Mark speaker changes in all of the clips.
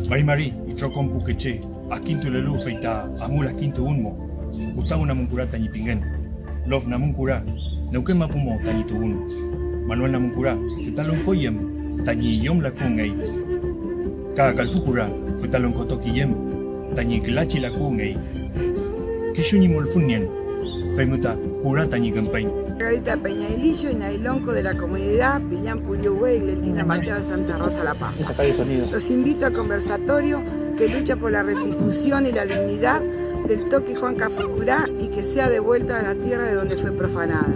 Speaker 1: Marimari, itrokon pukeche, akintu lelu feita, amul akintu unmo. Gustavo namunkura tañipingen. Lov namunkura, neuken mapumo tañitu unu. Manuel namunkura, fetalon koyem, tañi yom la kungei. Ka kalfukura, fetalon kotokiyem, tañi klachi la kungei. Kishuni molfunien, feimuta, kura tañi campaign.
Speaker 2: Margarita Peñailillo y Nailonco de la comunidad Pillán Puyuhue y Lentina Machado Santa Rosa La Paz. Los invito al conversatorio que lucha por la restitución y la dignidad del Toqui Juan Calfucurá y que sea devuelta a la tierra de donde fue profanada.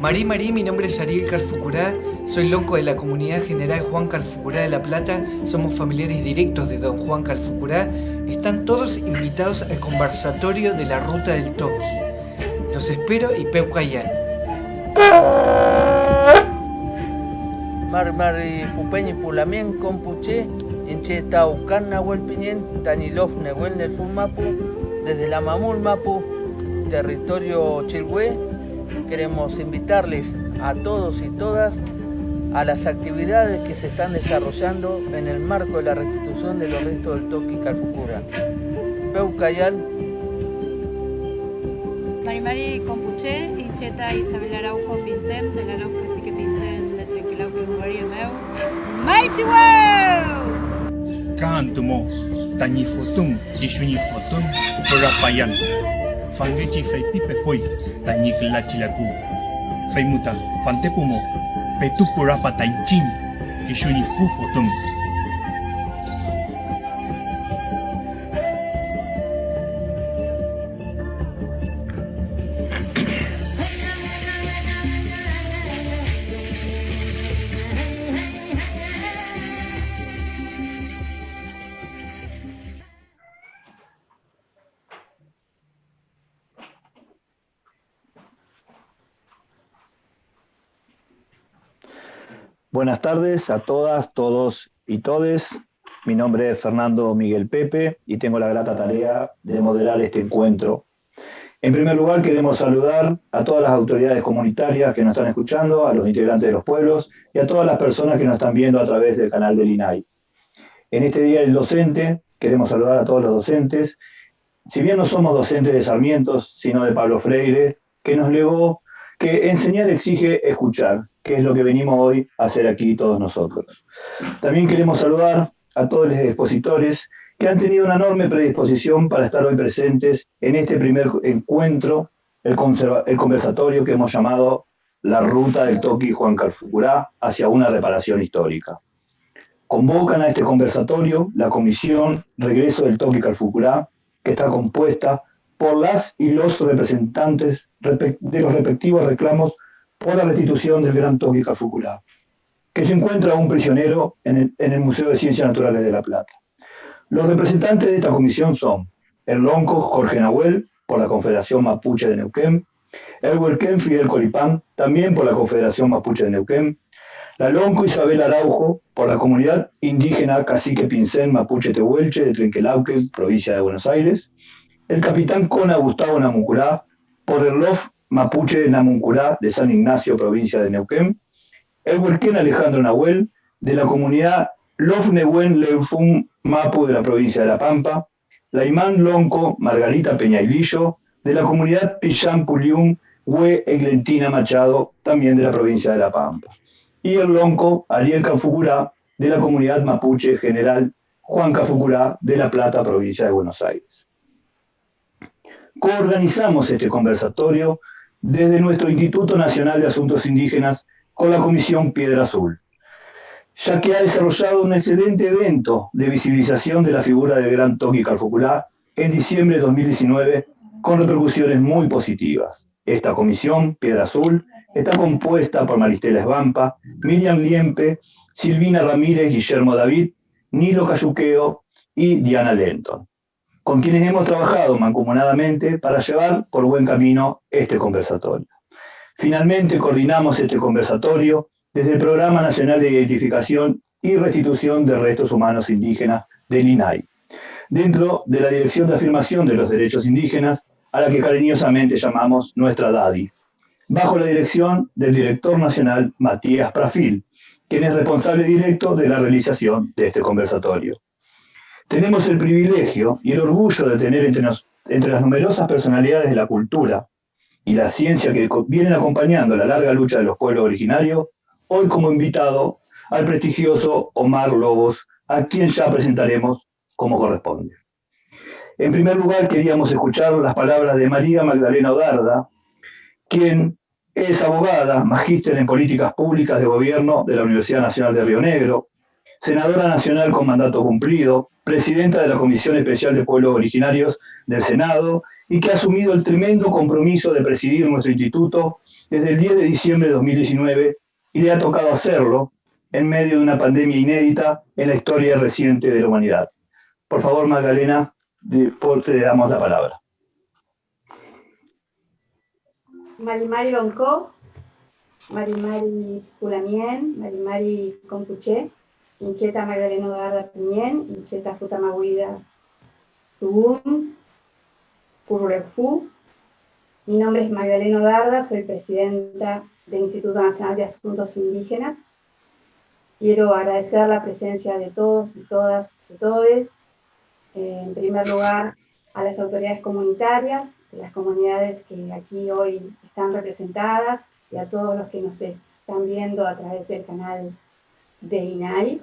Speaker 3: Marí, mi nombre es Ariel Calfucurá, soy lonco de la Comunidad General Juan Calfucurá de La Plata, somos familiares directos de don Juan Calfucurá. Están todos invitados al conversatorio de la Ruta del Toqui. Los espero y Peucayán.
Speaker 4: Mari pupeñi pulamien compuche enche taucan nahuel piñen tanilov nehuel del Fulmapu desde la Mamul Mapu territorio Chilhue. Queremos invitarles a todos y todas a las actividades que se están desarrollando en el marco de la restitución de los restos del Toqui Calfucurá. Peucayal.
Speaker 5: Marimari Compuche, Incheta Isabel Araujo Pincem, de la Araujo Cacique Pincem, de Trenquilauque Mugaria Meu, Maichihueu!
Speaker 1: Kantumo, tañi fotum, kishuni fotum, purapayan. Fangechi feipipe foi, tañi klachilaku. Feimuta, fantepumo, petu purapa tainchin, kishuni fu fotum.
Speaker 6: Buenas tardes a todas, todos y todes. Mi nombre es Fernando Miguel Pepe y tengo la grata tarea de moderar este encuentro. En primer lugar, queremos saludar a todas las autoridades comunitarias que nos están escuchando, a los integrantes de los pueblos y a todas las personas que nos están viendo a través del canal del INAI. En este Día del Docente, queremos saludar a todos los docentes. Si bien no somos docentes de Sarmiento, sino de Pablo Freire, que nos legó que enseñar exige escuchar, que es lo que venimos hoy a hacer aquí todos nosotros. También queremos saludar a todos los expositores que han tenido una enorme predisposición para estar hoy presentes en este primer encuentro, el conversatorio que hemos llamado La Ruta del Toqui Juan Calfucurá hacia una reparación histórica. Convocan a este conversatorio la Comisión Regreso del Toqui Calfucurá, que está compuesta por las y los representantes de los respectivos reclamos por la restitución del Gran Toqui Calfucurá, que se encuentra aún prisionero en el Museo de Ciencias Naturales de La Plata. Los representantes de esta comisión son el lonco Jorge Nahuel, por la Confederación Mapuche de Neuquén, el huelquén Fidel Colipán, también por la Confederación Mapuche de Neuquén, la lonco Isabel Araujo, por la comunidad indígena Cacique Pincén Mapuche Tehuelche de Trenquelauque, provincia de Buenos Aires, el capitán Cona Gustavo Namuncurá, por el LOF Mapuche Namuncurá de San Ignacio, provincia de Neuquén, el huelquén Alejandro Nahuel, de la comunidad Lof Nehuen Leufum Mapu de la provincia de La Pampa, la imán lonco Margarita Peñailillo, de la comunidad Pillán Pulium Hue Eglentina Machado, también de la provincia de La Pampa, y el lonco Ariel Calfucurá, de la comunidad Mapuche General Juan Calfucurá de La Plata, provincia de Buenos Aires. Coorganizamos este conversatorio desde nuestro Instituto Nacional de Asuntos Indígenas con la Comisión Piedra Azul, ya que ha desarrollado un excelente evento de visibilización de la figura del Gran Toqui Calfucurá en diciembre de 2019 con repercusiones muy positivas. Esta comisión, Piedra Azul, está compuesta por Maristela Esbampa, Miriam Liempe, Silvina Ramírez, Guillermo David, Nilo Cayuqueo y Diana Lenton, con quienes hemos trabajado mancomunadamente para llevar por buen camino este conversatorio. Finalmente coordinamos este conversatorio desde el Programa Nacional de Identificación y Restitución de Restos Humanos Indígenas del INAI, dentro de la Dirección de Afirmación de los Derechos Indígenas, a la que cariñosamente llamamos nuestra DADI, bajo la dirección del director nacional Matías Prafil, quien es responsable directo de la realización de este conversatorio. Tenemos el privilegio y el orgullo de tener entre las numerosas personalidades de la cultura y la ciencia que vienen acompañando la larga lucha de los pueblos originarios, hoy como invitado al prestigioso Omar Lobos, a quien ya presentaremos como corresponde. En primer lugar, queríamos escuchar las palabras de María Magdalena Odarda, quien es abogada, magíster en políticas públicas de gobierno de la Universidad Nacional de Río Negro, senadora nacional con mandato cumplido, presidenta de la Comisión Especial de Pueblos Originarios del Senado y que ha asumido el tremendo compromiso de presidir nuestro instituto desde el 10 de diciembre de 2019 y le ha tocado hacerlo en medio de una pandemia inédita en la historia reciente de la humanidad. Por favor, Magdalena, te damos la palabra.
Speaker 7: Marimari Lonco, Marimari Pulamien, Marimari Compuché, Incheta Magdalena Odarda Piñén, Incheta Futamahuida Tubún, Currefu. Mi nombre es Magdalena Odarda, soy presidenta del Instituto Nacional de Asuntos Indígenas. Quiero agradecer la presencia de todos y todas y todes. En primer lugar, a las autoridades comunitarias, de las comunidades que aquí hoy están representadas, y a todos los que nos están viendo a través del canal de INAI.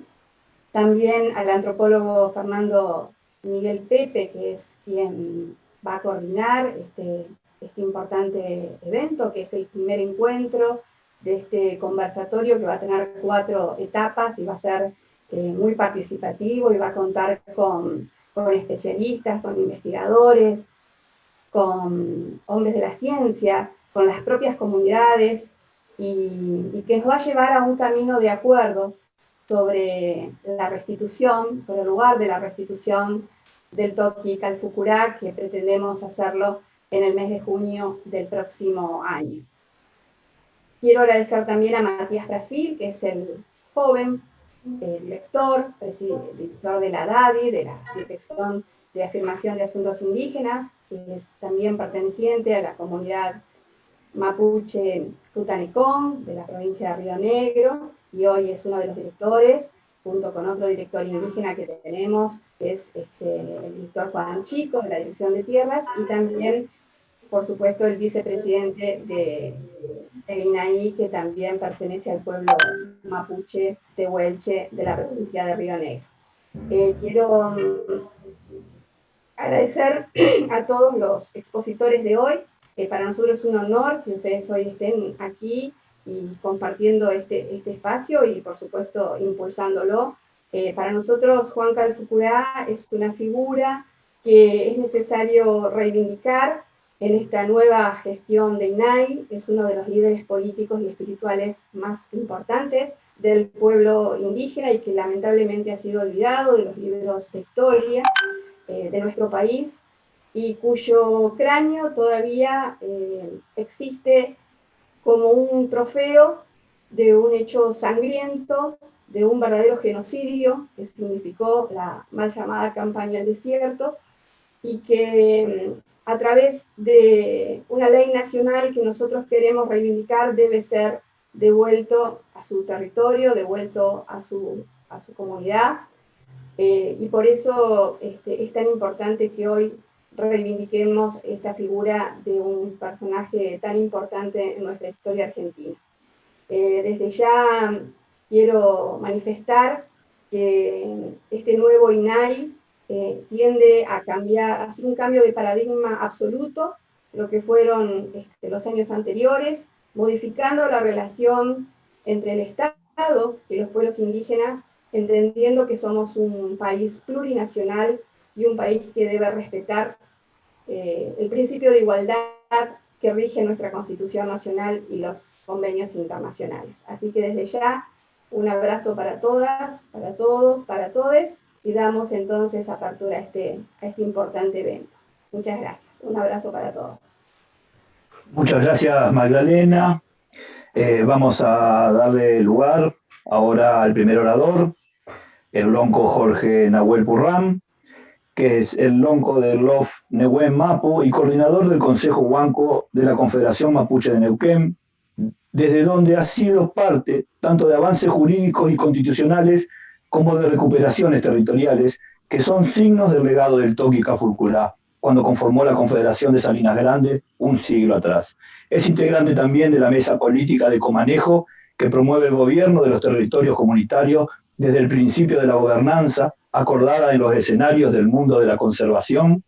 Speaker 7: También al antropólogo Fernando Miguel Pepe, que es quien va a coordinar este importante evento, que es el primer encuentro de este conversatorio, que va a tener 4 etapas y va a ser muy participativo y va a contar con especialistas, con investigadores, con hombres de la ciencia, con las propias comunidades, y que nos va a llevar a un camino de acuerdo sobre la restitución, sobre el lugar de la restitución del Toqui Calfucurá, que pretendemos hacerlo en el mes de junio del próximo año. Quiero agradecer también a Matías Brafil, que es el joven director de la DADI, de la Dirección de Afirmación de Asuntos Indígenas, que es también perteneciente a la comunidad mapuche Tutanecón, de la provincia de Río Negro, y hoy es uno de los directores, junto con otro director indígena que tenemos, que es el director Juan Chico, de la Dirección de Tierras, y también, por supuesto, el vicepresidente de INAI, que también pertenece al pueblo mapuche tehuelche de la provincia de Río Negro. Quiero agradecer a todos los expositores de hoy. Para nosotros es un honor que ustedes hoy estén aquí y compartiendo este espacio y, por supuesto, impulsándolo. Para nosotros, Juan Calfucurá es una figura que es necesario reivindicar en esta nueva gestión de INAI. Es uno de los líderes políticos y espirituales más importantes del pueblo indígena y que lamentablemente ha sido olvidado de los libros de historia de nuestro país, y cuyo cráneo todavía existe como un trofeo de un hecho sangriento, de un verdadero genocidio que significó la mal llamada campaña del desierto, y que a través de una ley nacional que nosotros queremos reivindicar debe ser devuelto a su territorio, devuelto a su comunidad, y por eso es tan importante que hoy reivindiquemos esta figura de un personaje tan importante en nuestra historia argentina. Desde ya quiero manifestar que este nuevo INAI tiende a cambiar, a hacer un cambio de paradigma absoluto, lo que fueron los años anteriores, modificando la relación entre el Estado y los pueblos indígenas, entendiendo que somos un país plurinacional y un país que debe respetar el principio de igualdad que rige nuestra Constitución Nacional y los convenios internacionales. Así que desde ya, un abrazo para todas, para todos, para todes, y damos entonces apertura a este importante evento. Muchas gracias. Un abrazo para todos.
Speaker 6: Muchas gracias, Magdalena. Vamos a darle lugar ahora al primer orador, el lonco Jorge Nahuel Purram, que es el lonco del LOF Nehuen Mapu y coordinador del Consejo Huanco de la Confederación Mapuche de Neuquén, desde donde ha sido parte tanto de avances jurídicos y constitucionales como de recuperaciones territoriales que son signos del legado del Toqui Cafulculá, cuando conformó la Confederación de Salinas Grande un siglo atrás. Es integrante también de la mesa política de comanejo que promueve el gobierno de los territorios comunitarios desde el principio de la gobernanza, acordada en los escenarios del mundo de la conservación.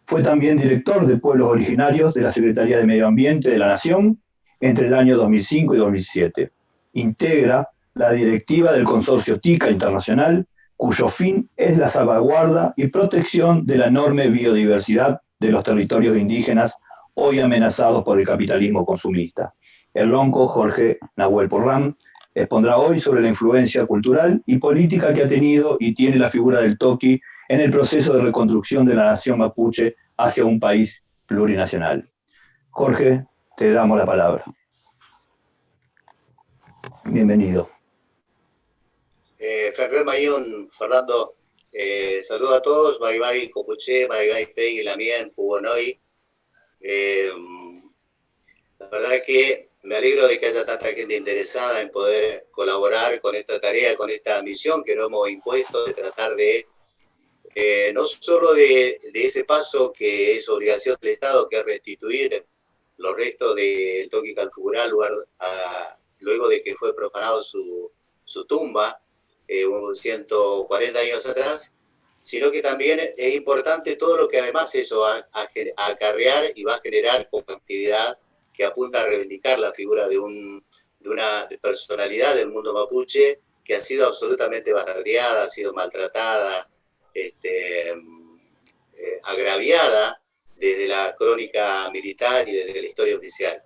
Speaker 6: Fue también director de Pueblos Originarios de la Secretaría de Medio Ambiente de la Nación entre el año 2005 y 2007. Integra la directiva del Consorcio TICA Internacional, cuyo fin es la salvaguarda y protección de la enorme biodiversidad de los territorios indígenas hoy amenazados por el capitalismo consumista. El lonco Jorge Nahuel Porrán expondrá hoy sobre la influencia cultural y política que ha tenido y tiene la figura del Toqui en el proceso de reconstrucción de la nación mapuche hacia un país plurinacional. Jorge, te damos la palabra. Bienvenido.
Speaker 8: Fernando, saludo a todos, Maribari Compuche, Maribari Pegui, Lamien, Pugonoy. La verdad que me alegro de que haya tanta gente interesada en poder colaborar con esta tarea, con esta misión que nos hemos impuesto de tratar de, no solo de ese paso que es obligación del Estado, que es restituir los restos del Toqui Calfucurá luego de que fue profanado su tumba, 140 años atrás, sino que también es importante todo lo que además eso va a acarrear y va a generar como actividad que apunta a reivindicar la figura de una personalidad del mundo mapuche que ha sido absolutamente bastardeada, ha sido maltratada, agraviada desde la crónica militar y desde la historia oficial.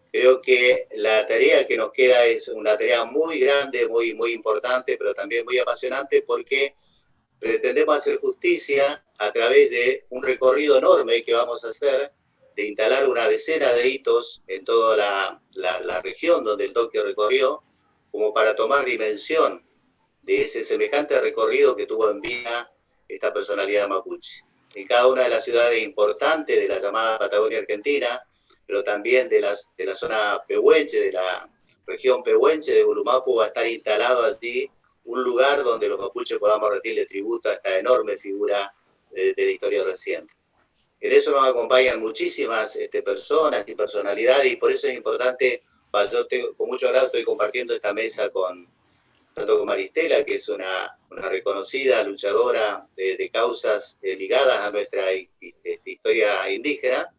Speaker 8: Creo que la tarea que nos queda es una tarea muy grande, muy importante, pero también muy apasionante porque pretendemos hacer justicia a través de un recorrido enorme que vamos a hacer, de instalar una decena de hitos en toda la región donde el Toqui recorrió, como para tomar dimensión de ese semejante recorrido que tuvo en vida esta personalidad mapuche. En cada una de las ciudades importantes de la llamada Patagonia Argentina, pero también de la zona pehuenche, de la región pehuenche de Gulumapu, va a estar instalado allí un lugar donde los mapuches podamos rendirle tributo a esta enorme figura de la historia reciente. En eso nos acompañan muchísimas personas y personalidades, y por eso es importante, con mucho agrado estoy compartiendo esta mesa tanto con Maristela, que es una reconocida luchadora de causas ligadas a nuestra historia indígena.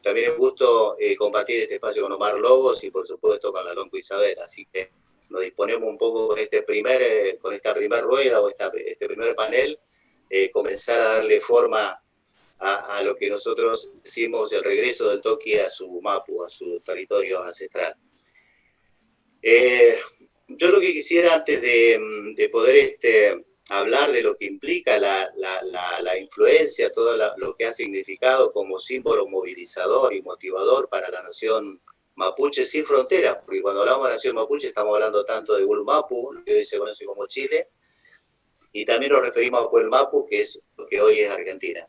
Speaker 8: También es un gusto compartir este espacio con Omar Lobos y por supuesto con la Lonco Isabel, así que nos disponemos un poco con esta primer rueda o este primer panel, comenzar a darle forma a lo que nosotros decimos el regreso del Toqui a su mapu, a su territorio ancestral. Yo lo que quisiera antes de poder hablar de lo que implica la influencia, todo lo que ha significado como símbolo movilizador y motivador para la nación mapuche sin fronteras, porque cuando hablamos de nación mapuche estamos hablando tanto de Gulumapu, que hoy se conoce como Chile, y también nos referimos a Puelmapu, que es lo que hoy es Argentina.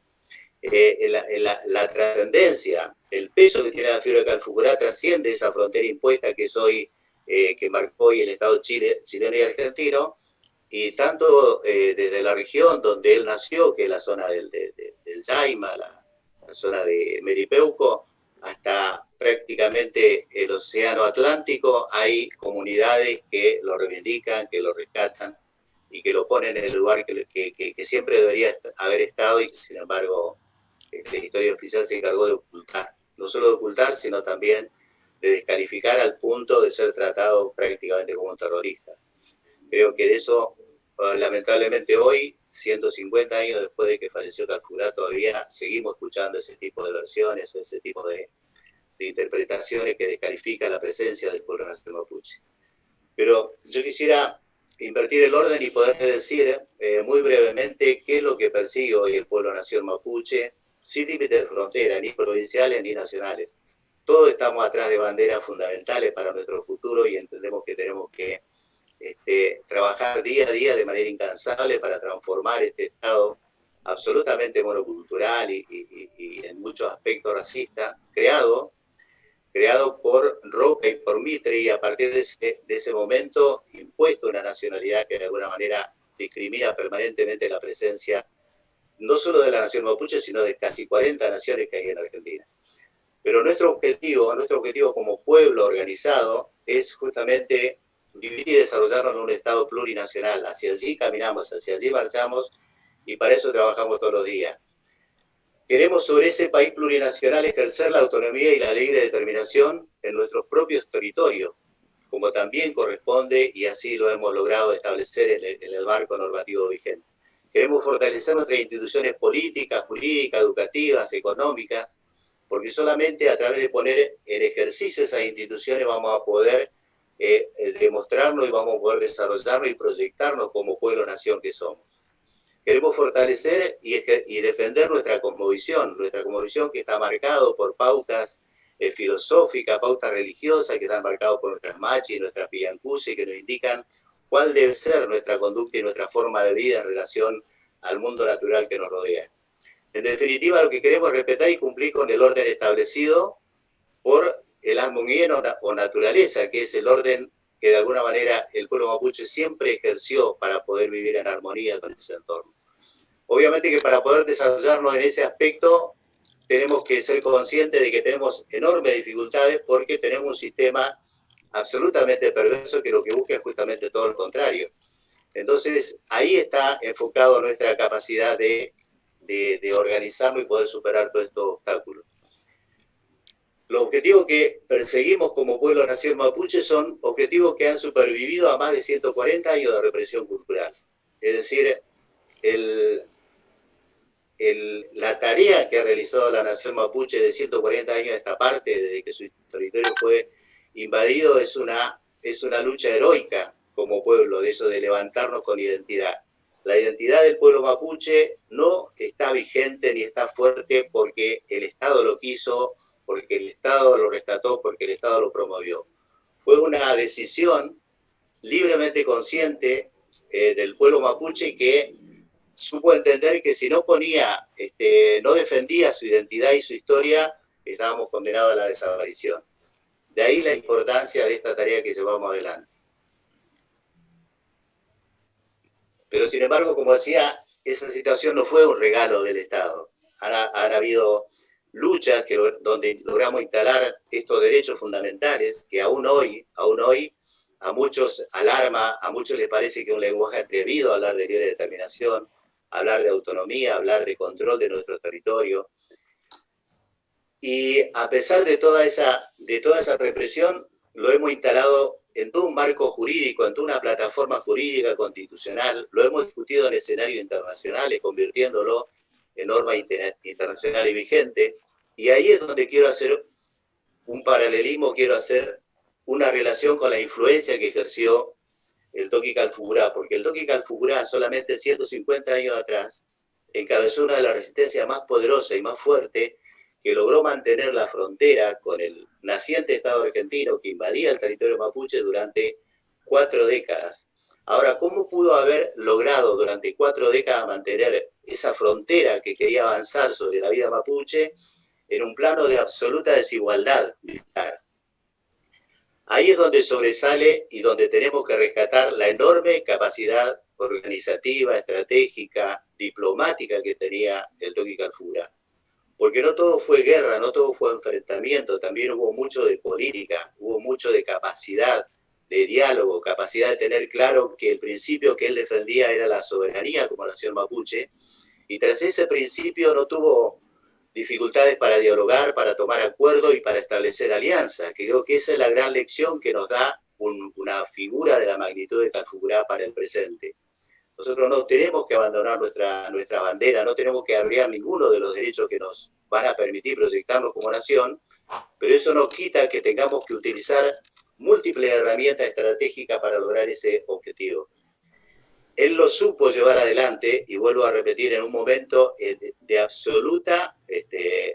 Speaker 8: La trascendencia, el peso que tiene la figura de Calfucurá trasciende esa frontera impuesta que es hoy, que marcó hoy el Estado chileno y argentino, y tanto desde la región donde él nació, que es la zona del Yaima, la zona de Meripeuco, hasta prácticamente el océano Atlántico, hay comunidades que lo reivindican, que lo rescatan y que lo ponen en el lugar que siempre debería haber estado y que sin embargo la historia oficial se encargó de ocultar. No solo de ocultar, sino también de descalificar al punto de ser tratado prácticamente como un terrorista. Creo que de eso, lamentablemente hoy, 150 años después de que falleció Calfucurá, todavía seguimos escuchando ese tipo de versiones o ese tipo de interpretaciones que descalifican la presencia del pueblo nacional mapuche. Pero yo quisiera invertir el orden y poder decir muy brevemente qué es lo que persigue hoy el pueblo nación mapuche, sin límites de frontera, ni provinciales ni nacionales. Todos estamos atrás de banderas fundamentales para nuestro futuro y entendemos que tenemos que trabajar día a día de manera incansable para transformar este Estado absolutamente monocultural y en muchos aspectos racista, creado por Roca y por Mitre, y a partir de ese momento impuesto una nacionalidad que de alguna manera discrimina permanentemente la presencia no solo de la nación mapuche, sino de casi 40 naciones que hay en Argentina. Pero nuestro objetivo como pueblo organizado es justamente vivir y desarrollarnos en un Estado plurinacional. Hacia allí caminamos, hacia allí marchamos y para eso trabajamos todos los días. Queremos sobre ese país plurinacional ejercer la autonomía y la libre determinación en nuestros propios territorios, como también corresponde y así lo hemos logrado establecer en el marco normativo vigente. Queremos fortalecer nuestras instituciones políticas, jurídicas, educativas, económicas, porque solamente a través de poner en ejercicio esas instituciones vamos a poder demostrarnos y vamos a poder desarrollarnos y proyectarnos como pueblo-nación que somos. Queremos fortalecer y defender nuestra cosmovisión que está marcado por pautas filosóficas, pautas religiosas, que están marcadas por nuestras machis, nuestras piyancusi, que nos indican cuál debe ser nuestra conducta y nuestra forma de vida en relación al mundo natural que nos rodea. En definitiva, lo que queremos es respetar y cumplir con el orden establecido por el Asmungien o naturaleza, que es el orden que de alguna manera el pueblo mapuche siempre ejerció para poder vivir en armonía con ese entorno. Obviamente que para poder desarrollarnos en ese aspecto tenemos que ser conscientes de que tenemos enormes dificultades porque tenemos un sistema absolutamente perverso que lo que busca es justamente todo lo contrario. Entonces, ahí está enfocado nuestra capacidad de organizarlo y poder superar todos estos obstáculos. Los objetivos que perseguimos como pueblo nación mapuche son objetivos que han supervivido a más de 140 años de represión cultural. Es decir, la tarea que ha realizado la nación mapuche de 140 años a esta parte, desde que su territorio fue invadido, es una lucha heroica como pueblo, de eso de levantarnos con identidad. La identidad del pueblo mapuche no está vigente ni está fuerte porque el Estado lo quiso, porque el Estado lo rescató, porque el Estado lo promovió. Fue una decisión libremente consciente del pueblo mapuche que supo entender que si no no defendía su identidad y su historia, estábamos condenados a la desaparición. De ahí la importancia de esta tarea que llevamos adelante. Pero sin embargo, como decía, esa situación no fue un regalo del Estado. Han habido luchas donde logramos instalar estos derechos fundamentales que aún hoy, a muchos alarma, a muchos les parece que es un lenguaje atrevido hablar de libre determinación, hablar de autonomía, hablar de control de nuestro territorio. Y a pesar de toda esa represión, lo hemos instalado en todo un marco jurídico, en toda una plataforma jurídica constitucional, lo hemos discutido en escenarios internacionales, convirtiéndolo en norma internacional y vigente, y ahí es donde quiero hacer un paralelismo, quiero hacer una relación con la influencia que ejerció el Toqui Calfucurá, porque el Toqui Calfucurá solamente 150 años atrás encabezó una de las resistencias más poderosas y más fuertes que logró mantener la frontera con el naciente Estado argentino que invadía el territorio mapuche durante 4 décadas. Ahora, ¿cómo pudo haber logrado durante 4 décadas mantener esa frontera que quería avanzar sobre la vida mapuche en un plano de absoluta desigualdad militar? Ahí es donde sobresale y donde tenemos que rescatar la enorme capacidad organizativa, estratégica, diplomática que tenía el Toqui Calfucurá. Porque no todo fue guerra, no todo fue enfrentamiento, también hubo mucho de política, hubo mucho de capacidad, de diálogo, capacidad de tener claro que el principio que él defendía era la soberanía como nación mapuche, y tras ese principio no tuvo dificultades para dialogar, para tomar acuerdos y para establecer alianzas. Creo que esa es la gran lección que nos da una figura de la magnitud de Calfucurá para el presente. Nosotros no tenemos que abandonar nuestra bandera, no tenemos que arriar ninguno de los derechos que nos van a permitir proyectarnos como nación, pero eso no quita que tengamos que utilizar múltiples herramientas estratégicas para lograr ese objetivo. Él lo supo llevar adelante, y vuelvo a repetir, en un momento de absoluta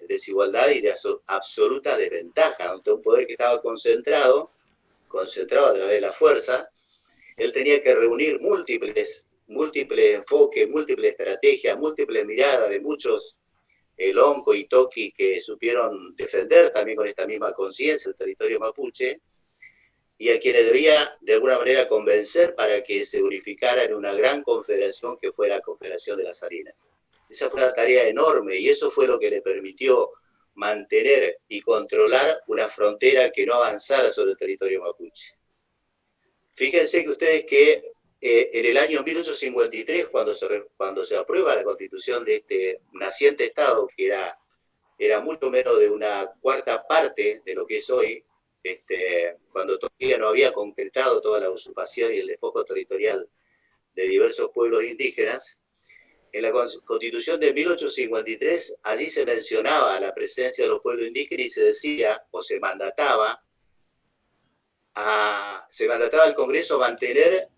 Speaker 8: desigualdad y de absoluta desventaja, ante un poder que estaba concentrado a través de la fuerza. Él tenía que reunir múltiples enfoques, múltiples estrategias, múltiples miradas de muchos lonco y toquis que supieron defender también con esta misma conciencia el territorio mapuche, y a quienes debía de alguna manera convencer para que se unificara en una gran confederación que fue la Confederación de las Salinas. Esa fue una tarea enorme y eso fue lo que le permitió mantener y controlar una frontera que no avanzara sobre el territorio mapuche. Fíjense que ustedes que en el año 1853, cuando se aprueba la constitución de este naciente Estado, que era mucho menos de una cuarta parte de lo que es hoy, cuando todavía no había concretado toda la usurpación y el despojo territorial de diversos pueblos indígenas, en la Constitución de 1853, allí se mencionaba la presencia de los pueblos indígenas y se decía, o se mandataba al Congreso a mantener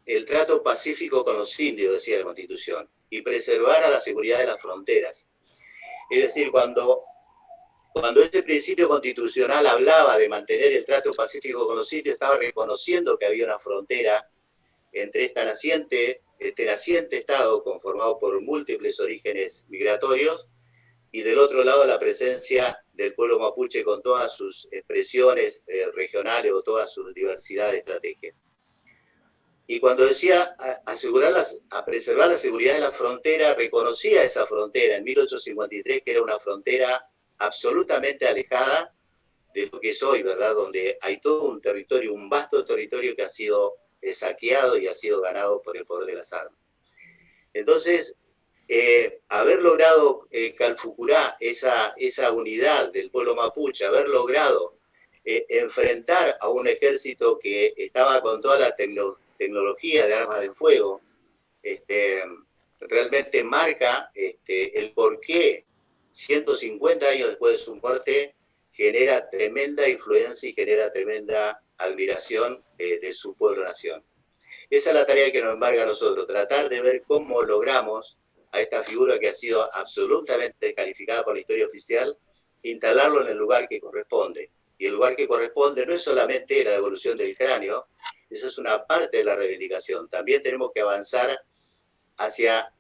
Speaker 8: el trato pacífico con los indios, decía la Constitución, y preservar a la seguridad de las fronteras. Es decir, cuando este principio constitucional hablaba de mantener el trato pacífico con los indios, estaba reconociendo que había una frontera entre este naciente Estado conformado por múltiples orígenes migratorios y del otro lado la presencia del pueblo mapuche con todas sus expresiones regionales o toda su diversidad de estrategias. Y cuando decía a preservar la seguridad de la frontera, reconocía esa frontera en 1853 que era una frontera absolutamente alejada de lo que es hoy, ¿verdad? Donde hay todo un territorio, un vasto territorio que ha sido saqueado y ha sido ganado por el poder de las armas. Entonces, haber logrado Calfucurá, esa unidad del pueblo mapuche, haber logrado enfrentar a un ejército que estaba con toda la tecnología de armas de fuego, realmente marca el porqué 150 años después de su muerte genera tremenda influencia y genera tremenda admiración de su pueblo-nación. Esa es la tarea que nos embarga a nosotros, tratar de ver cómo logramos a esta figura que ha sido absolutamente descalificada por la historia oficial, instalarlo en el lugar que corresponde. Y el lugar que corresponde no es solamente la devolución del cráneo, eso es una parte de la reivindicación. También tenemos que avanzar hacia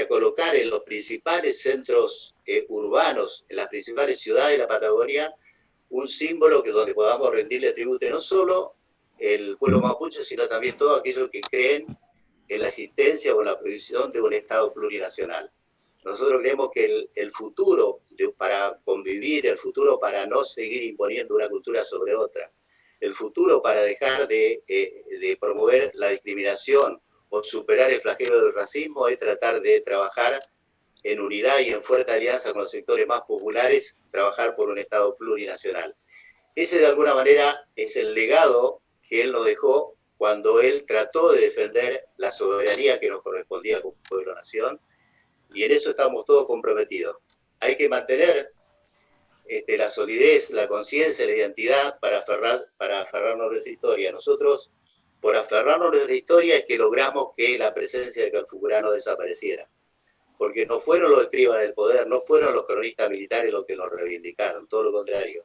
Speaker 8: colocar en los principales centros urbanos, en las principales ciudades de la Patagonia, un símbolo donde podamos rendirle tributo no solo el pueblo mapuche, sino también todos aquellos que creen en la existencia o en la previsión de un Estado plurinacional. Nosotros creemos que el futuro para convivir, el futuro para no seguir imponiendo una cultura sobre otra, el futuro para dejar de promover la discriminación o superar el flagelo del racismo es tratar de trabajar en unidad y en fuerte alianza con los sectores más populares, trabajar por un Estado plurinacional. Ese de alguna manera es el legado que él nos dejó cuando él trató de defender la soberanía que nos correspondía como pueblo-nación, y en eso estamos todos comprometidos. Hay que mantener la solidez, la conciencia, la identidad para aferrarnos a nuestra historia. Nosotros, por aferrarnos a nuestra historia, es que logramos que la presencia de Calfucurá no desapareciera. Porque no fueron los escribas del poder, no fueron los cronistas militares los que nos reivindicaron, todo lo contrario.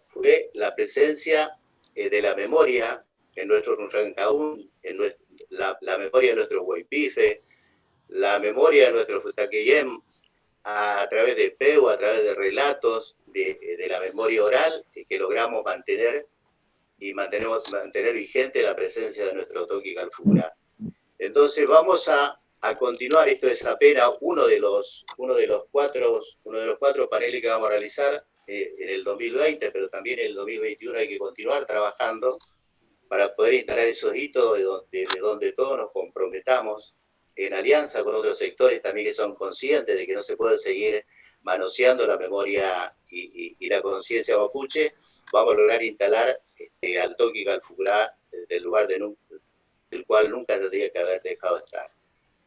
Speaker 8: Fue la presencia de la memoria en nuestro Rancaún, en la memoria de nuestro Huaypife, la memoria de nuestro Futaqueyem, a través de PEU, a través de relatos, de la memoria oral, que logramos mantener vigente la presencia de nuestro Toqui Calfucurá. Entonces vamos a continuar, esto es apenas uno de los cuatro paneles que vamos a realizar en el 2020, pero también en el 2021 hay que continuar trabajando para poder instalar esos hitos de donde todos nos comprometamos en alianza con otros sectores también que son conscientes de que no se puede seguir manoseando la memoria y la conciencia mapuche. Vamos a lograr instalar al Toqui Calfucurá del lugar del cual nunca tendría que haber dejado de estar.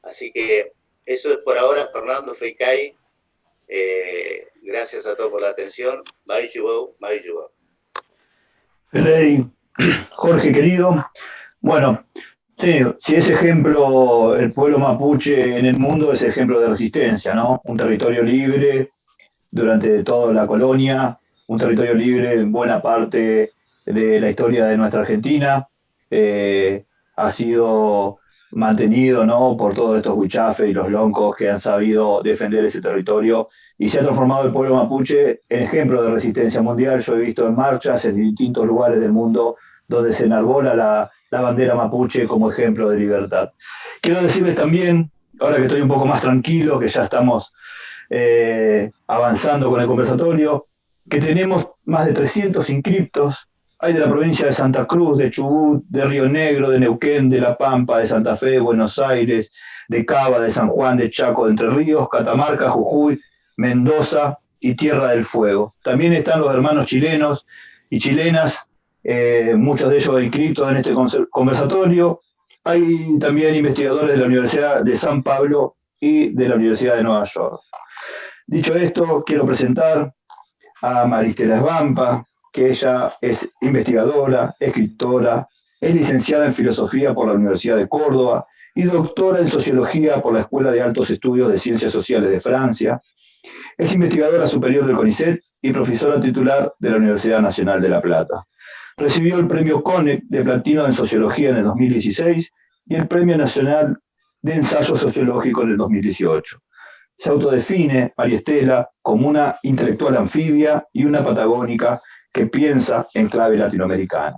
Speaker 8: Así que eso es por ahora, Fernando Feicay. Gracias a todos por la atención. Marichubou.
Speaker 6: Freddy, Jorge querido, bueno, sí, si es ejemplo el pueblo mapuche en el mundo, es ejemplo de resistencia, ¿no? Un territorio libre durante toda la colonia, un territorio libre en buena parte de la historia de nuestra Argentina, ha sido mantenido, ¿no?, por todos estos huichafes y los loncos que han sabido defender ese territorio, y se ha transformado el pueblo mapuche en ejemplo de resistencia mundial. Yo he visto en marchas en distintos lugares del mundo donde se enarbola la bandera mapuche como ejemplo de libertad. Quiero decirles también, ahora que estoy un poco más tranquilo, que ya estamos avanzando con el conversatorio, que tenemos más de 300 inscriptos. Hay de la provincia de Santa Cruz, de Chubut, de Río Negro, de Neuquén, de La Pampa, de Santa Fe, Buenos Aires, de Cava, de San Juan, de Chaco, de Entre Ríos, Catamarca, Jujuy, Mendoza y Tierra del Fuego. También están los hermanos chilenos y chilenas, muchos de ellos inscritos en este conversatorio. Hay también investigadores de la Universidad de San Pablo y de la Universidad de Nueva York. Dicho esto, quiero presentar a Maristela Svampa, que ella es investigadora, escritora, es licenciada en Filosofía por la Universidad de Córdoba y doctora en Sociología por la Escuela de Altos Estudios de Ciencias Sociales de Francia. Es investigadora superior del CONICET y profesora titular de la Universidad Nacional de La Plata. Recibió el Premio CONEC de Platino en Sociología en el 2016 y el Premio Nacional de Ensayo Sociológico en el 2018. Se autodefine, Maristela, como una intelectual anfibia y una patagónica que piensa en clave latinoamericana.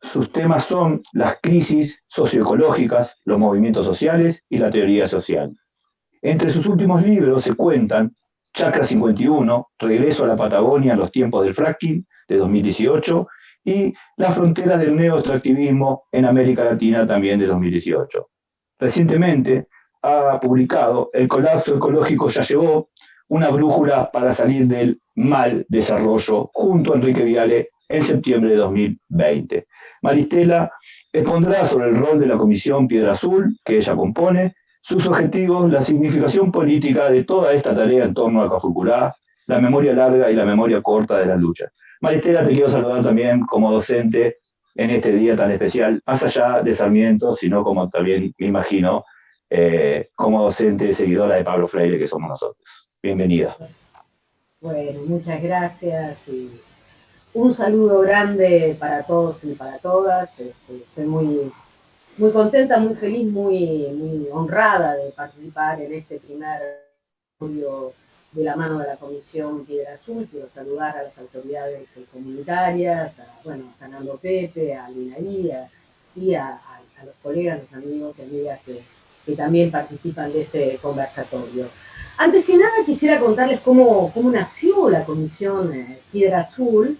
Speaker 6: Sus temas son las crisis socioecológicas, los movimientos sociales y la teoría social. Entre sus últimos libros se cuentan Chacra 51, Regreso a la Patagonia en los tiempos del fracking, de 2018, y Las fronteras del neoextractivismo en América Latina, también de 2018. Recientemente ha publicado El colapso ecológico ya llegó, una brújula para salir del mal desarrollo, junto a Enrique Viale en septiembre de 2020. Maristela expondrá sobre el rol de la Comisión Piedra Azul, que ella compone, sus objetivos, la significación política de toda esta tarea en torno a Cafulcurá, la memoria larga y la memoria corta de la lucha. Maristela, te quiero saludar también como docente en este día tan especial, más allá de Sarmiento, sino como también, me imagino, como docente seguidora de Pablo Freire, que somos nosotros. Bienvenida.
Speaker 9: Bueno, muchas gracias y un saludo grande para todos y para todas. Estoy muy contenta, muy feliz, muy honrada de participar en este primer estudio de la mano de la Comisión Piedra Azul. Quiero saludar a las autoridades comunitarias, a Fernando Pepe, a Linaí y a los colegas, los amigos y amigas que también participan de este conversatorio. Antes que nada quisiera contarles cómo nació la Comisión Piedra Azul,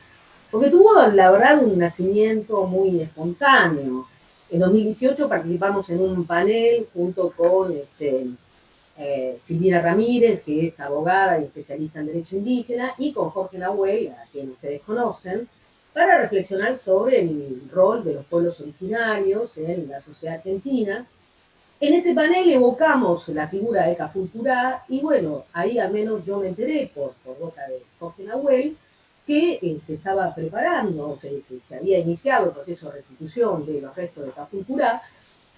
Speaker 9: porque tuvo la verdad un nacimiento muy espontáneo. En 2018 participamos en un panel junto con Silvina Ramírez, que es abogada y especialista en derecho indígena, y con Jorge Nahuel, a quien ustedes conocen, para reflexionar sobre el rol de los pueblos originarios en la sociedad argentina. En ese panel evocamos la figura de Cafulcurá y bueno, ahí al menos yo me enteré por boca de Jorge Nahuel que se estaba preparando, se había iniciado el proceso de restitución de los restos de Cafulcurá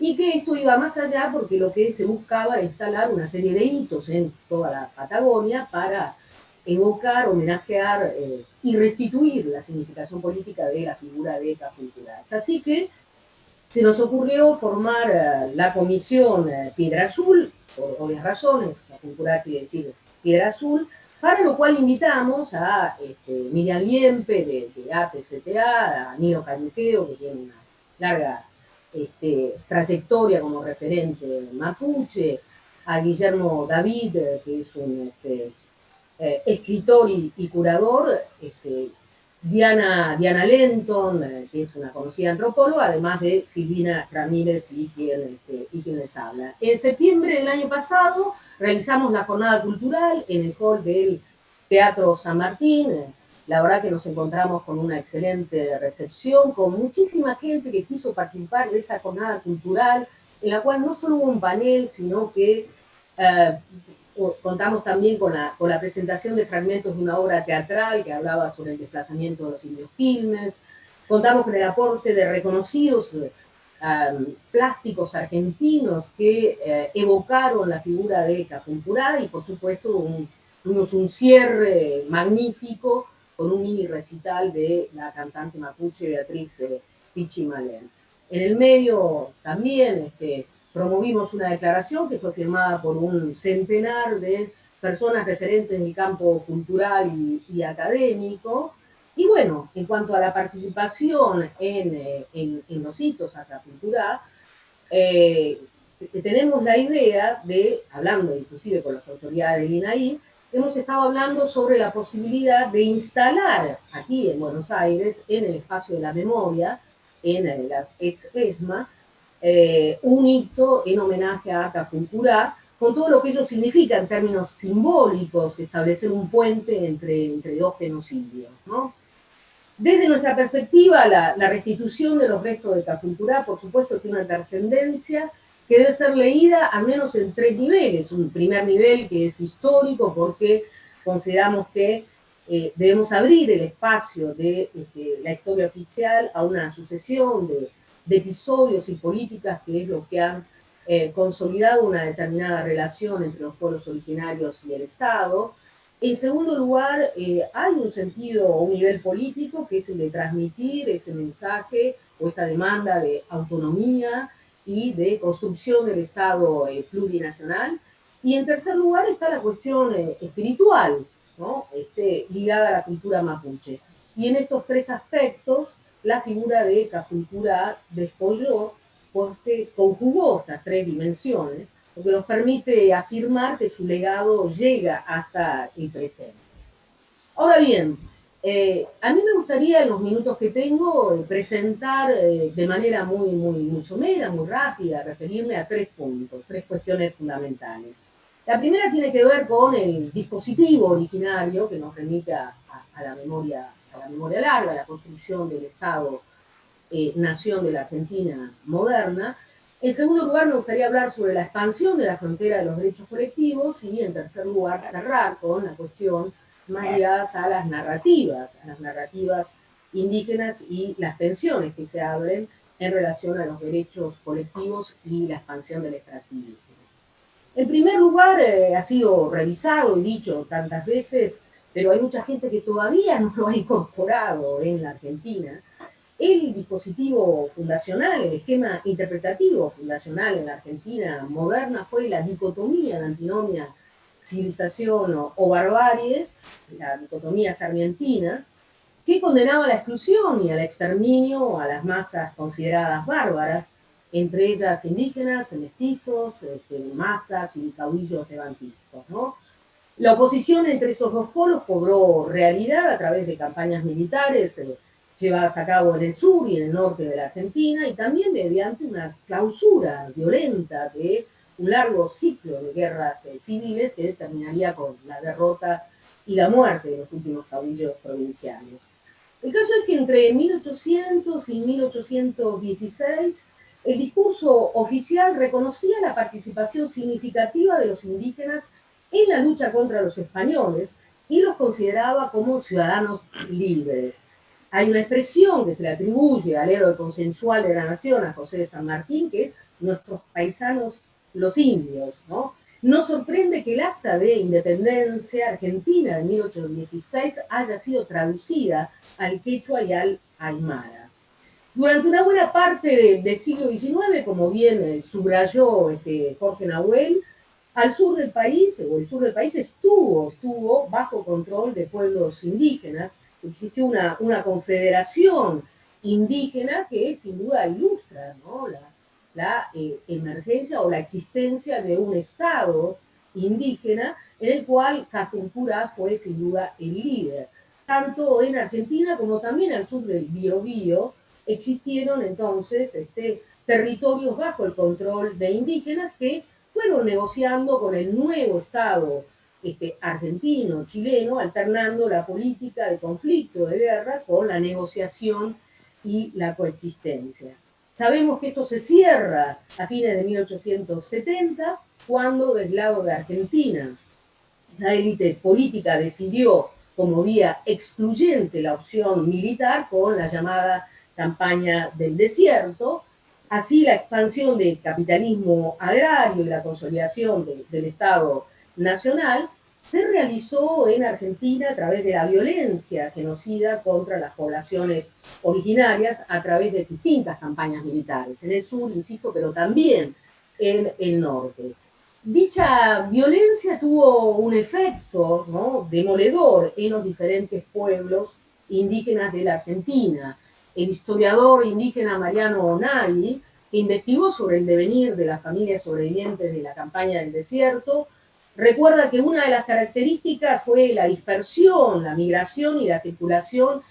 Speaker 9: y que esto iba más allá porque lo que se buscaba era instalar una serie de hitos en toda la Patagonia para evocar, homenajear y restituir la significación política de la figura de Cafulcurá. Es así que se nos ocurrió formar la Comisión Piedra Azul, por obvias razones, Cafulcurá quiere decir Piedra Azul, para lo cual invitamos a Miriam Liempe de APCTA, a Nino Cañuqueo, que tiene una larga trayectoria como referente mapuche, a Guillermo David, que es un escritor y curador, Diana Lenton, que es una conocida antropóloga, además de Silvina Ramírez y quien les habla. En septiembre del año pasado realizamos la jornada cultural en el hall del Teatro San Martín. La verdad que nos encontramos con una excelente recepción, con muchísima gente que quiso participar de esa jornada cultural, en la cual no solo hubo un panel, sino que contamos también con la presentación de fragmentos de una obra teatral que hablaba sobre el desplazamiento de los indios Quilmes. Contamos con el aporte de reconocidos plásticos argentinos que evocaron la figura de Cafulcurá y, por supuesto, tuvimos un cierre magnífico con un mini recital de la cantante mapuche Beatriz Pichi Malén. En el medio también promovimos una declaración que fue firmada por un centenar de personas referentes del campo cultural y académico, Y bueno, en cuanto a la participación en los hitos Acapulcurá, tenemos la idea de, hablando inclusive con las autoridades del INAI, hemos estado hablando sobre la posibilidad de instalar aquí en Buenos Aires, en el espacio de la memoria, en la ex ESMA, un hito en homenaje a Acapulcurá, con todo lo que ello significa en términos simbólicos, establecer un puente entre dos genocidios, ¿no? Desde nuestra perspectiva, la restitución de los restos de Acapulcurá, por supuesto, tiene una trascendencia que debe ser leída al menos en 3 niveles. Un primer nivel que es histórico, porque consideramos que debemos abrir el espacio de la historia oficial a una sucesión de episodios y políticas que es lo que han consolidado una determinada relación entre los pueblos originarios y el Estado. En segundo lugar, hay un sentido o un nivel político que es el de transmitir ese mensaje o esa demanda de autonomía y de construcción del Estado plurinacional. Y en tercer lugar está la cuestión espiritual, ¿no? Ligada a la cultura mapuche. Y en estos 3 aspectos, la figura de Capulcurá despolló porque conjugó estas 3 dimensiones, lo que nos permite afirmar que su legado llega hasta el presente. Ahora bien, a mí me gustaría en los minutos que tengo presentar de manera muy somera, muy rápida, referirme a 3 puntos, 3 cuestiones fundamentales. La primera tiene que ver con el dispositivo originario que nos remite a la memoria larga, a la construcción del Estado nación de la Argentina moderna. En segundo lugar, me gustaría hablar sobre la expansión de la frontera de los derechos colectivos y, en tercer lugar, cerrar con la cuestión más ligadas a las narrativas indígenas y las tensiones que se abren en relación a los derechos colectivos y la expansión del extractivismo. En primer lugar, ha sido revisado y dicho tantas veces, pero hay mucha gente que todavía no lo ha incorporado en la Argentina. El dispositivo fundacional, el esquema interpretativo fundacional en la Argentina moderna fue la dicotomía, la antinomia civilización o barbarie, la dicotomía sarmientina, que condenaba a la exclusión y al exterminio a las masas consideradas bárbaras, entre ellas indígenas, mestizos, masas y caudillos levantistas, ¿no? La oposición entre esos 2 polos cobró realidad a través de campañas militares llevadas a cabo en el sur y en el norte de la Argentina, y también mediante una clausura violenta de un largo ciclo de guerras civiles que terminaría con la derrota y la muerte de los últimos caudillos provinciales. El caso es que entre 1800 y 1816 el discurso oficial reconocía la participación significativa de los indígenas en la lucha contra los españoles y los consideraba como ciudadanos libres. Hay una expresión que se le atribuye al héroe consensual de la nación, a José de San Martín, que es nuestros paisanos los indios, ¿no? No sorprende que el acta de independencia argentina de 1816 haya sido traducida al quechua y al aymara. Durante una buena parte del siglo XIX, como bien subrayó Jorge Nahuel, al sur del país, o el sur del país estuvo bajo control de pueblos indígenas. Existió una confederación indígena que sin duda ilustra, ¿no?, la emergencia o la existencia de un Estado indígena en el cual Capulcurá fue sin duda el líder. Tanto en Argentina como también al sur del Biobío existieron entonces territorios bajo el control de indígenas que fueron negociando con el nuevo Estado argentino, chileno, alternando la política de conflicto, de guerra, con la negociación y la coexistencia. Sabemos que esto se cierra a fines de 1870, cuando del lado de Argentina la élite política decidió como vía excluyente la opción militar con la llamada campaña del desierto. Así, la expansión del capitalismo agrario y la consolidación del Estado nacional se realizó en Argentina a través de la violencia genocida contra las poblaciones originarias a través de distintas campañas militares, en el sur, insisto, pero también en el norte. Dicha violencia tuvo un efecto, ¿no?, demoledor en los diferentes pueblos indígenas de la Argentina. El historiador indígena Mariano Onagui, que investigó sobre el devenir de las familias sobrevivientes de la campaña del desierto, recuerda que una de las características fue la dispersión, la migración y la circulación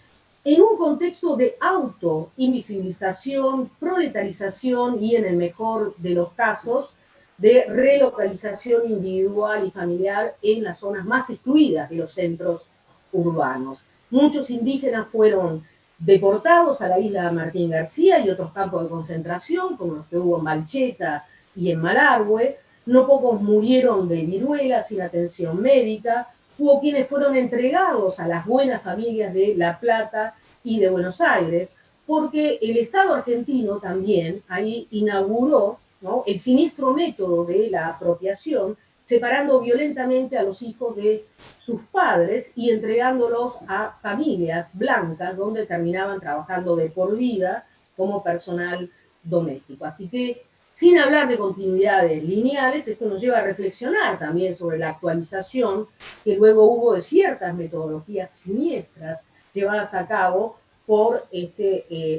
Speaker 9: en un contexto de auto-invisibilización, proletarización y, en el mejor de los casos, de relocalización individual y familiar en las zonas más excluidas de los centros urbanos. Muchos indígenas fueron deportados a la isla Martín García y otros campos de concentración, como los que hubo en Malcheta y en Malargüe. No pocos murieron de viruela sin atención médica. Hubo quienes fueron entregados a las buenas familias de La Plata y de Buenos Aires, porque el Estado argentino también ahí inauguró, ¿no?, el siniestro método de la apropiación, separando violentamente a los hijos de sus padres y entregándolos a familias blancas, donde terminaban trabajando de por vida como personal doméstico. Así que, sin hablar de continuidades lineales, esto nos lleva a reflexionar también sobre la actualización que luego hubo de ciertas metodologías siniestras llevadas a cabo por el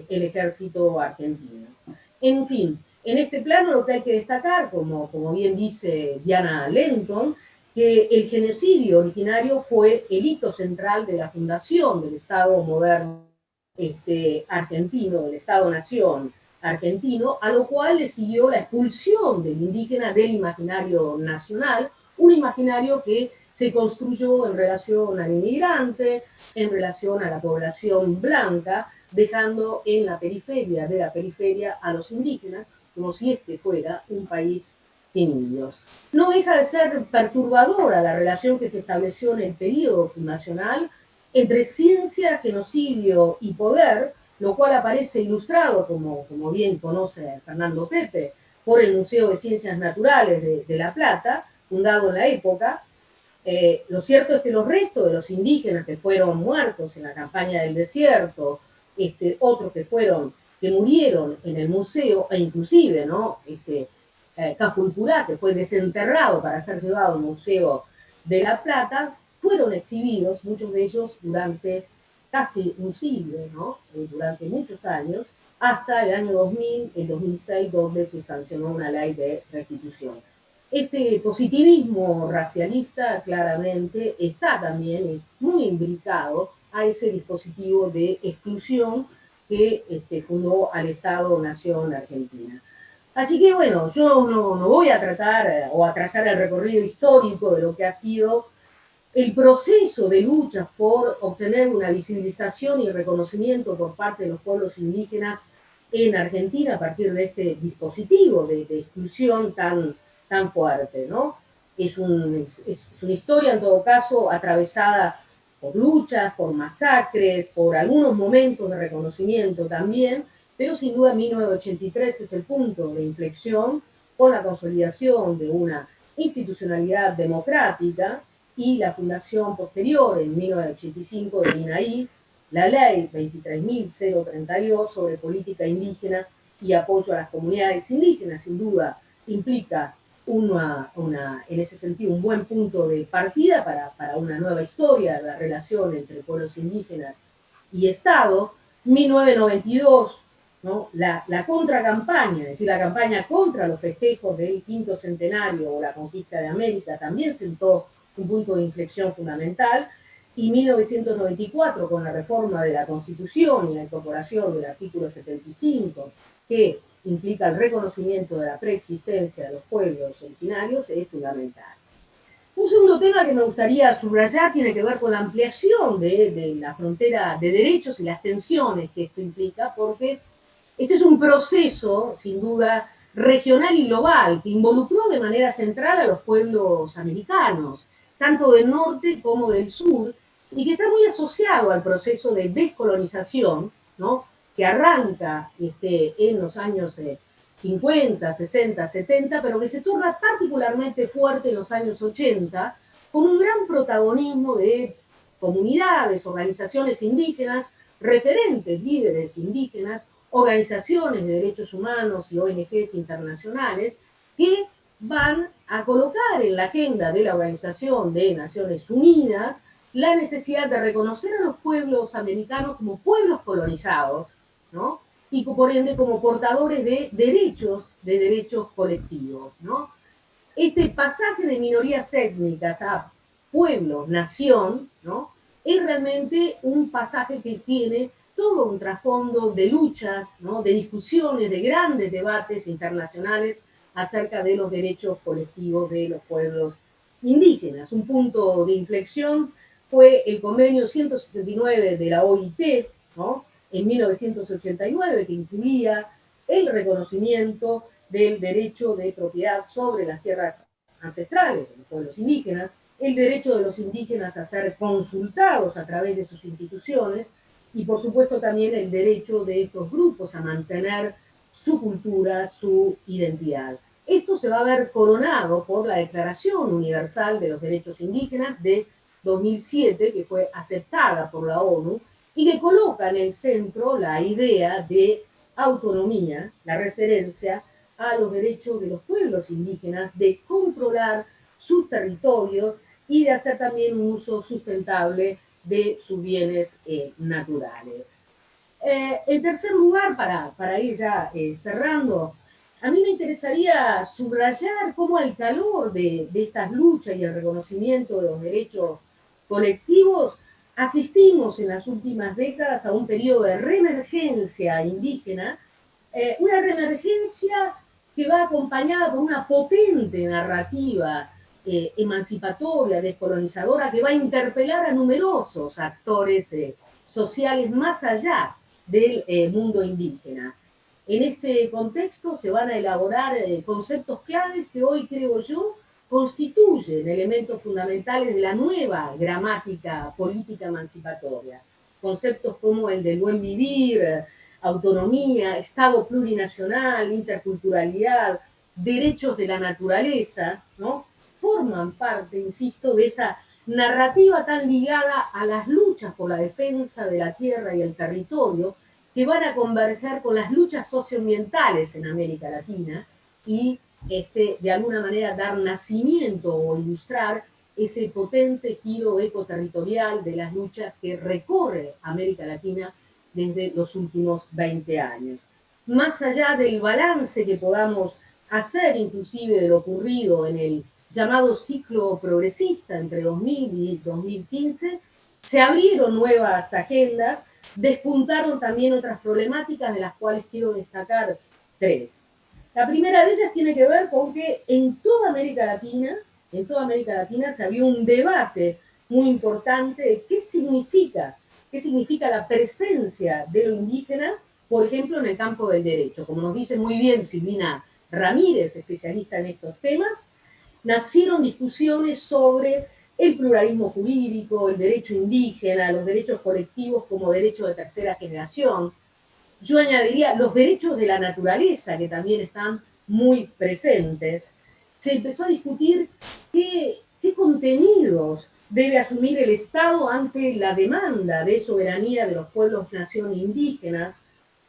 Speaker 9: ejército argentino. En fin, en este plano lo que hay que destacar, como bien dice Diana Lenton, que el genocidio originario fue el hito central de la fundación del Estado moderno argentino, del Estado-nación argentino, a lo cual le siguió la expulsión del indígena del imaginario nacional, un imaginario que se construyó en relación al inmigrante, en relación a la población blanca, dejando en la periferia de la periferia a los indígenas, como si este fuera un país sin indios. No deja de ser perturbadora la relación que se estableció en el periodo fundacional entre ciencia, genocidio y poder, lo cual aparece ilustrado, como bien conoce Fernando Pepe, por el Museo de Ciencias Naturales de La Plata, fundado en la época. Lo cierto es que los restos de los indígenas que fueron muertos en la campaña del desierto, otros que murieron en el museo, e inclusive, ¿no?, Cafulpurá, que fue desenterrado para ser llevado al Museo de La Plata, fueron exhibidos, muchos de ellos durante casi un siglo, ¿no?, durante muchos años, hasta el año 2000, el 2006, donde se sancionó una ley de restitución. Este positivismo racialista claramente está también muy imbricado a ese dispositivo de exclusión que fundó al Estado-Nación Argentina. Así que bueno, yo no voy a tratar o a trazar el recorrido histórico de lo que ha sido el proceso de luchas por obtener una visibilización y reconocimiento por parte de los pueblos indígenas en Argentina a partir de este dispositivo de exclusión tan fuerte, ¿no? Es una historia, en todo caso, atravesada por luchas, por masacres, por algunos momentos de reconocimiento también, pero sin duda 1983 es el punto de inflexión con la consolidación de una institucionalidad democrática y la fundación posterior, en 1985, de INAI, la ley 23.032 sobre política indígena y apoyo a las comunidades indígenas. Sin duda implica en ese sentido, un buen punto de partida para una nueva historia de la relación entre pueblos indígenas y Estado. 1992, ¿no?, la contracampaña, es decir, la campaña contra los festejos del quinto centenario o la conquista de América, también sentó un punto de inflexión fundamental. Y 1994, con la reforma de la Constitución y la incorporación del artículo 75, que implica el reconocimiento de la preexistencia de los pueblos originarios, es fundamental. Un segundo tema que me gustaría subrayar tiene que ver con la ampliación de la frontera de derechos y las tensiones que esto implica, porque este es un proceso, sin duda, regional y global, que involucró de manera central a los pueblos americanos, tanto del norte como del sur, y que está muy asociado al proceso de descolonización, ¿no?, que arranca en los años 50, 60, 70, pero que se torna particularmente fuerte en los años 80, con un gran protagonismo de comunidades, organizaciones indígenas, referentes, líderes indígenas, organizaciones de derechos humanos y ONGs internacionales, que van a colocar en la agenda de la Organización de Naciones Unidas la necesidad de reconocer a los pueblos americanos como pueblos colonizados, ¿no? Y por ende como portadores de derechos colectivos, ¿no? Este pasaje de minorías étnicas a pueblo, nación, ¿no? Es realmente un pasaje que tiene todo un trasfondo de luchas, ¿no? De discusiones, de grandes debates internacionales acerca de los derechos colectivos de los pueblos indígenas. Un punto de inflexión fue el convenio 169 de la OIT, ¿no? En 1989, que incluía el reconocimiento del derecho de propiedad sobre las tierras ancestrales de los pueblos indígenas, el derecho de los indígenas a ser consultados a través de sus instituciones y, por supuesto, también el derecho de estos grupos a mantener su cultura, su identidad. Esto se va a ver coronado por la Declaración Universal de los Derechos Indígenas de 2007, que fue aceptada por la ONU y que coloca en el centro la idea de autonomía, la referencia a los derechos de los pueblos indígenas de controlar sus territorios y de hacer también un uso sustentable de sus bienes naturales. En tercer lugar, para ir ya cerrando, a mí me interesaría subrayar cómo al calor de estas luchas y el reconocimiento de los derechos colectivos asistimos en las últimas décadas a un periodo de reemergencia indígena, una reemergencia que va acompañada por una potente narrativa emancipatoria, descolonizadora, que va a interpelar a numerosos actores sociales más allá del mundo indígena. En este contexto se van a elaborar conceptos claves que hoy, creo yo, constituyen elementos fundamentales de la nueva gramática política emancipatoria. Conceptos como el del buen vivir, autonomía, Estado plurinacional, interculturalidad, derechos de la naturaleza, ¿no? Forman parte, insisto, de esta narrativa tan ligada a las luchas por la defensa de la tierra y el territorio, que van a converger con las luchas socioambientales en América Latina y de alguna manera dar nacimiento o ilustrar ese potente giro ecoterritorial de las luchas que recorre América Latina desde los últimos 20 años. Más allá del balance que podamos hacer inclusive de lo ocurrido en el llamado ciclo progresista entre 2000 y 2015, se abrieron nuevas agendas, despuntaron también otras problemáticas de las cuales quiero destacar tres. La primera de ellas tiene que ver con que en toda América Latina se abrió un debate muy importante de qué significa la presencia de lo indígena, por ejemplo, en el campo del derecho. Como nos dice muy bien Silvina Ramírez, especialista en estos temas, nacieron discusiones sobre el pluralismo jurídico, el derecho indígena, los derechos colectivos como derechos de tercera generación. Yo añadiría los derechos de la naturaleza, que también están muy presentes. Se empezó a discutir qué contenidos debe asumir el Estado ante la demanda de soberanía de los pueblos nación indígenas,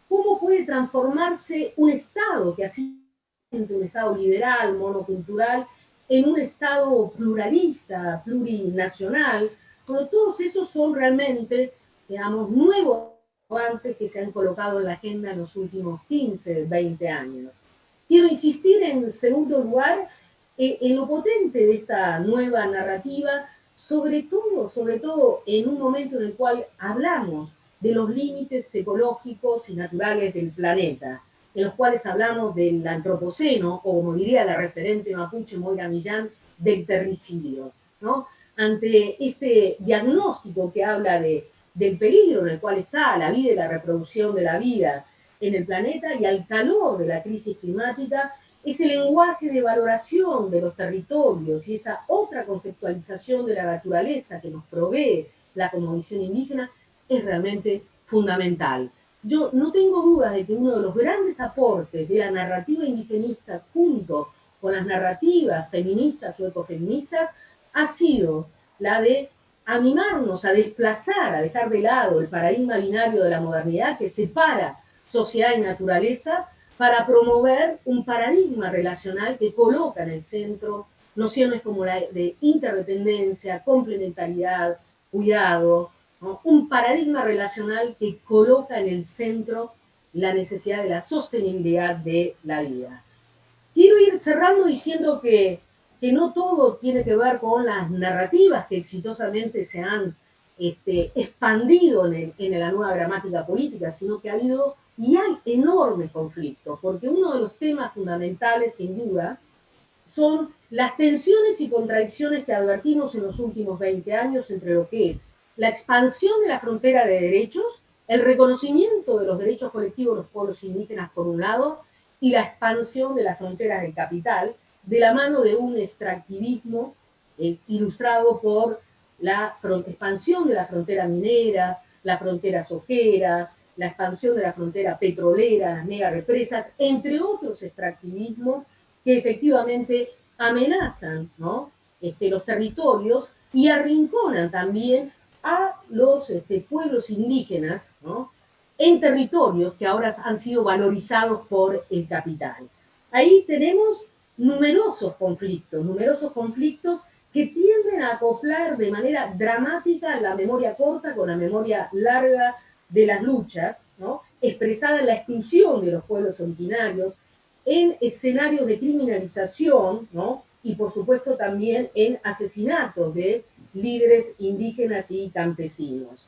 Speaker 9: cómo puede transformarse un Estado que así un Estado liberal, monocultural, en un Estado pluralista, plurinacional. Bueno, todos esos son realmente, digamos, nuevos avances que se han colocado en la agenda en los últimos 15, 20 años. Quiero insistir, en segundo lugar, en lo potente de esta nueva narrativa, sobre todo en un momento en el cual hablamos de los límites ecológicos y naturales del planeta, en los cuales hablamos del antropoceno, o como diría la referente mapuche Moira Millán, del terricidio, ¿no? Ante este diagnóstico que habla del peligro en el cual está la vida y la reproducción de la vida en el planeta y al calor de la crisis climática, ese lenguaje de valoración de los territorios y esa otra conceptualización de la naturaleza que nos provee la cosmovisión indígena es realmente fundamental. Yo no tengo dudas de que uno de los grandes aportes de la narrativa indigenista junto con las narrativas feministas o ecofeministas ha sido la de animarnos a desplazar, a dejar de lado el paradigma binario de la modernidad que separa sociedad y naturaleza para promover un paradigma relacional que coloca en el centro nociones como la de interdependencia, complementariedad, cuidado, ¿no? Un paradigma relacional que coloca en el centro la necesidad de la sostenibilidad de la vida. Quiero ir cerrando diciendo que no todo tiene que ver con las narrativas que exitosamente se han expandido en la nueva gramática política, sino que ha habido y hay enormes conflictos, porque uno de los temas fundamentales, sin duda, son las tensiones y contradicciones que advertimos en los últimos 20 años entre lo que es la expansión de la frontera de derechos, el reconocimiento de los derechos colectivos de los pueblos indígenas por un lado, y la expansión de las fronteras del capital, de la mano de un extractivismo ilustrado por la expansión de la frontera minera, la frontera sojera, la expansión de la frontera petrolera, las mega represas, entre otros extractivismos que efectivamente amenazan, ¿no? Los territorios y arrinconan también a los pueblos indígenas, ¿no? En territorios que ahora han sido valorizados por el capital. Ahí tenemos numerosos conflictos que tienden a acoplar de manera dramática la memoria corta con la memoria larga de las luchas, ¿no? Expresada en la exclusión de los pueblos originarios, en escenarios de criminalización, ¿no? Y por supuesto también en asesinatos de líderes indígenas y campesinos.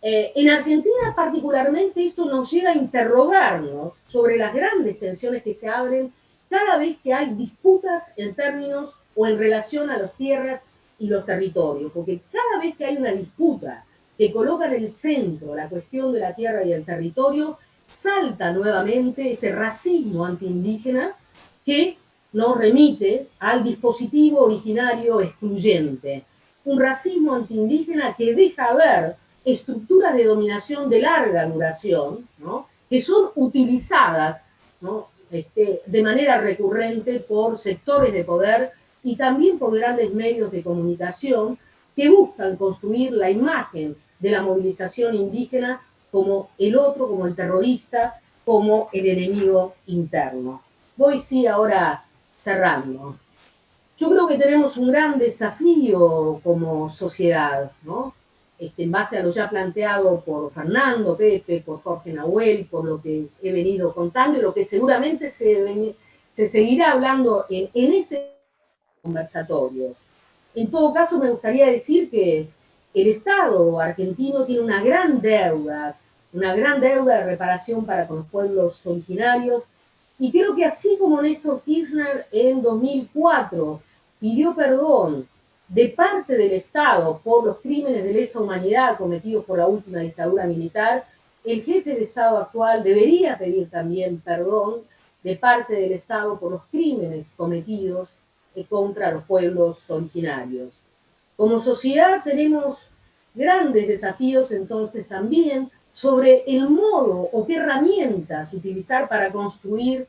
Speaker 9: En Argentina particularmente esto nos lleva a interrogarnos sobre las grandes tensiones que se abren cada vez que hay disputas en términos o en relación a las tierras y los territorios, porque cada vez que hay una disputa que coloca en el centro la cuestión de la tierra y el territorio, salta nuevamente ese racismo antiindígena que nos remite al dispositivo originario excluyente. Un racismo antiindígena que deja ver estructuras de dominación de larga duración, ¿no? Que son utilizadas, ¿no? De manera recurrente por sectores de poder y también por grandes medios de comunicación que buscan construir la imagen de la movilización indígena como el otro, como el terrorista, como el enemigo interno. Voy sí ahora cerrando. Yo creo que tenemos un gran desafío como sociedad, ¿no? En base a lo ya planteado por Fernando, Pepe, por Jorge Nahuel, por lo que he venido contando y lo que seguramente se seguirá hablando en estos conversatorios. En todo caso, me gustaría decir que el Estado argentino tiene una gran deuda de reparación para con los pueblos originarios, y creo que así como Néstor Kirchner en 2004 pidió perdón de parte del Estado por los crímenes de lesa humanidad cometidos por la última dictadura militar, el jefe de Estado actual debería pedir también perdón de parte del Estado por los crímenes cometidos contra los pueblos originarios. Como sociedad tenemos grandes desafíos entonces también sobre el modo o qué herramientas utilizar para construir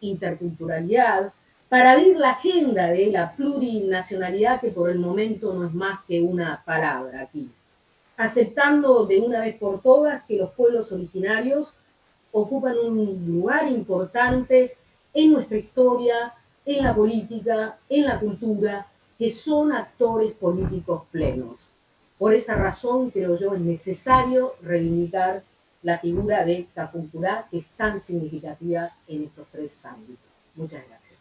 Speaker 9: interculturalidad, para abrir la agenda de la plurinacionalidad, que por el momento no es más que una palabra aquí, aceptando de una vez por todas que los pueblos originarios ocupan un lugar importante en nuestra historia, en la política, en la cultura, que son actores políticos plenos. Por esa razón, creo yo, es necesario reivindicar la figura de Cafufurá, que es tan significativa en estos tres ámbitos. Muchas gracias.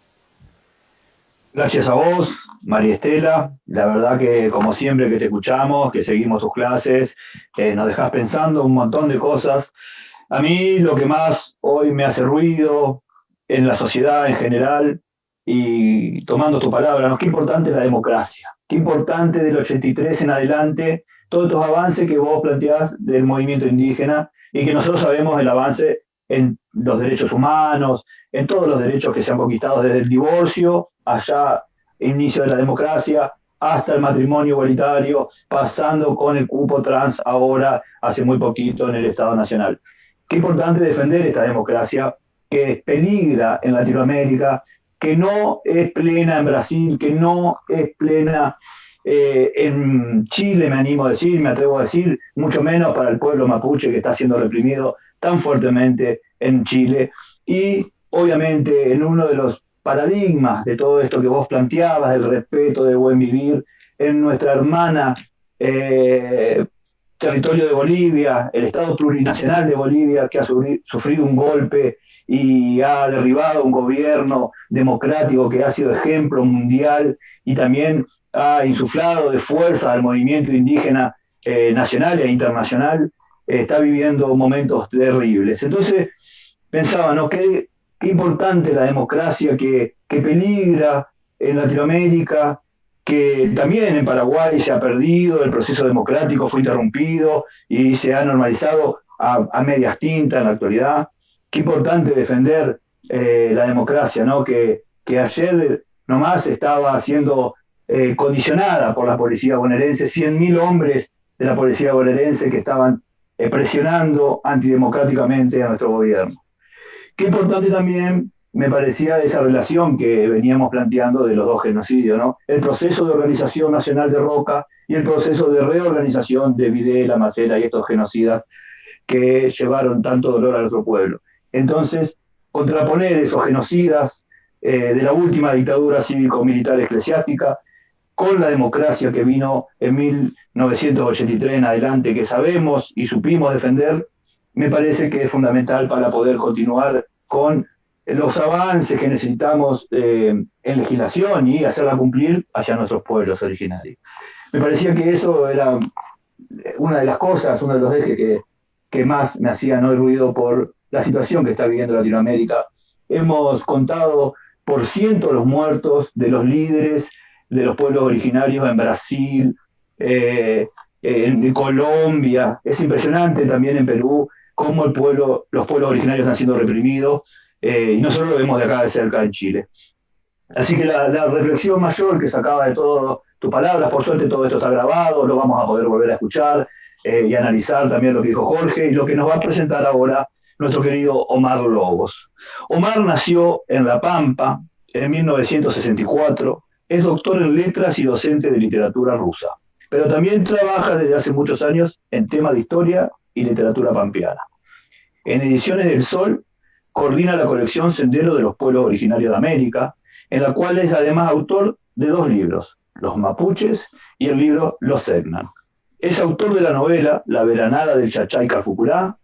Speaker 6: Gracias a vos, María Estela. La verdad que, como siempre que te escuchamos, que seguimos tus clases, nos dejás pensando un montón de cosas. A mí lo que más hoy me hace ruido en la sociedad en general, y tomando tu palabra, ¿no? Qué importante es la democracia. Qué importante del 83 en adelante, todos estos avances que vos planteás del movimiento indígena y que nosotros sabemos el avance en los derechos humanos, en todos los derechos que se han conquistado desde el divorcio, allá inicio de la democracia, hasta el matrimonio igualitario, pasando con el cupo trans ahora, hace muy poquito, en el Estado Nacional. Qué importante defender esta democracia que peligra en Latinoamérica, que no es plena en Brasil, que no es plena en Chile, me animo a decir, me atrevo a decir, mucho menos para el pueblo mapuche que está siendo reprimido tan fuertemente en Chile. Y obviamente en uno de los paradigmas de todo esto que vos planteabas, del respeto, del buen vivir, en nuestra hermana territorio de Bolivia, el Estado plurinacional de Bolivia, que ha sufrido un golpe y ha derribado un gobierno democrático que ha sido ejemplo mundial y también ha insuflado de fuerza al movimiento indígena nacional e internacional, está viviendo momentos terribles. Entonces pensaba, ¿no? Qué importante la democracia que peligra en Latinoamérica, que también en Paraguay se ha perdido, el proceso democrático fue interrumpido y se ha normalizado a medias tintas en la actualidad. Qué importante defender la democracia, ¿no? Que ayer nomás estaba siendo condicionada por la policía bonaerense, 100.000 hombres de la policía bonaerense que estaban presionando antidemocráticamente a nuestro gobierno. Qué importante también me parecía esa relación que veníamos planteando de los dos genocidios, ¿no? El proceso de organización nacional de Roca y el proceso de reorganización de Videla, Macera y estos genocidas que llevaron tanto dolor a nuestro pueblo. Entonces, contraponer esos genocidas de la última dictadura cívico-militar eclesiástica con la democracia que vino en 1983 en adelante, que sabemos y supimos defender, me parece que es fundamental para poder continuar con los avances que necesitamos en legislación y hacerla cumplir hacia nuestros pueblos originarios. Me parecía que eso era una de las cosas, uno de los ejes que más me hacían hoy ruido por la situación que está viviendo Latinoamérica. Hemos contado por cientos los muertos de los líderes de los pueblos originarios en Brasil, en Colombia. Es impresionante también en Perú cómo los pueblos originarios están siendo reprimidos, y no solo lo vemos de acá de cerca en Chile. Así que la reflexión mayor que sacaba de todas tus palabras, por suerte todo esto está grabado, lo vamos a poder volver a escuchar y analizar también lo que dijo Jorge y lo que nos va a presentar ahora nuestro querido Omar Lobos. Omar nació en La Pampa en 1964, es doctor en letras y docente de literatura rusa, pero también trabaja desde hace muchos años en temas de historia y literatura pampeana. En Ediciones del Sol coordina la colección Sendero de los Pueblos Originarios de América, en la cual es además autor de 2 libros, Los Mapuches y el libro Los Segnan. Es autor de la novela La Veranada del Chachai Calfucurá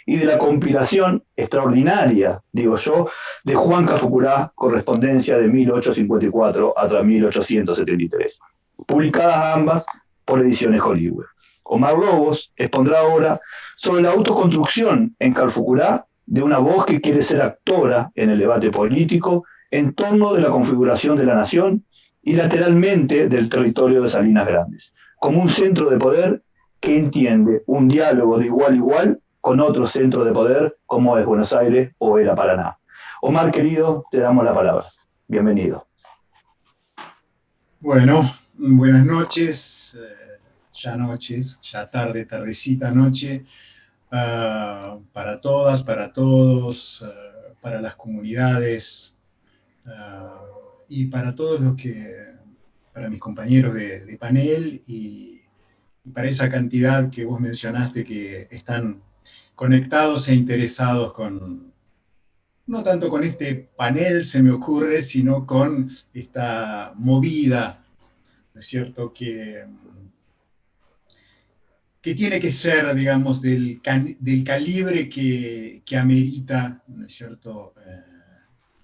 Speaker 6: y de la compilación extraordinaria, digo yo, de Juan Calfucurá, Correspondencia de 1854 hasta 1873, publicadas ambas por Ediciones Hollywood. Omar Lobos expondrá ahora sobre la autoconstrucción en Calfucurá de una voz que quiere ser actora en el debate político en torno de la configuración de la nación y lateralmente del territorio de Salinas Grandes, como un centro de poder que entiende un diálogo de igual a igual con otro centro de poder como es Buenos Aires o era Paraná. Omar, querido, te damos la palabra. Bienvenido.
Speaker 10: Bueno, buenas noches, ya tarde, tardecita, noche, para todas, para todos, para las comunidades y para todos para mis compañeros de panel y para esa cantidad que vos mencionaste que están conectados e interesados no tanto con este panel, se me ocurre, sino con esta movida, ¿no es cierto?, que tiene que ser, digamos, del calibre que amerita, ¿no es cierto?,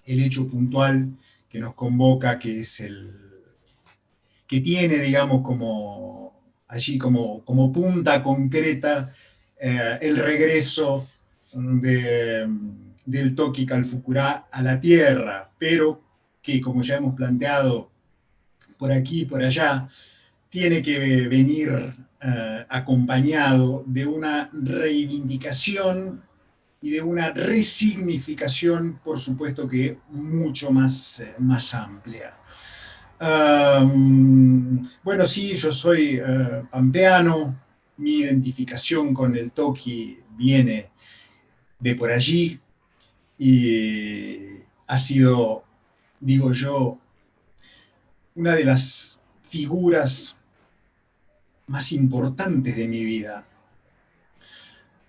Speaker 10: el hecho puntual que nos convoca, que es que tiene, digamos, allí como punta concreta el regreso del Toqui Calfucurá a la tierra, pero que, como ya hemos planteado por aquí y por allá, tiene que venir acompañado de una reivindicación y de una resignificación, por supuesto que mucho más amplia. Bueno, sí, yo soy pampeano, mi identificación con el Toqui viene de por allí y ha sido, digo yo, una de las figuras más importantes de mi vida.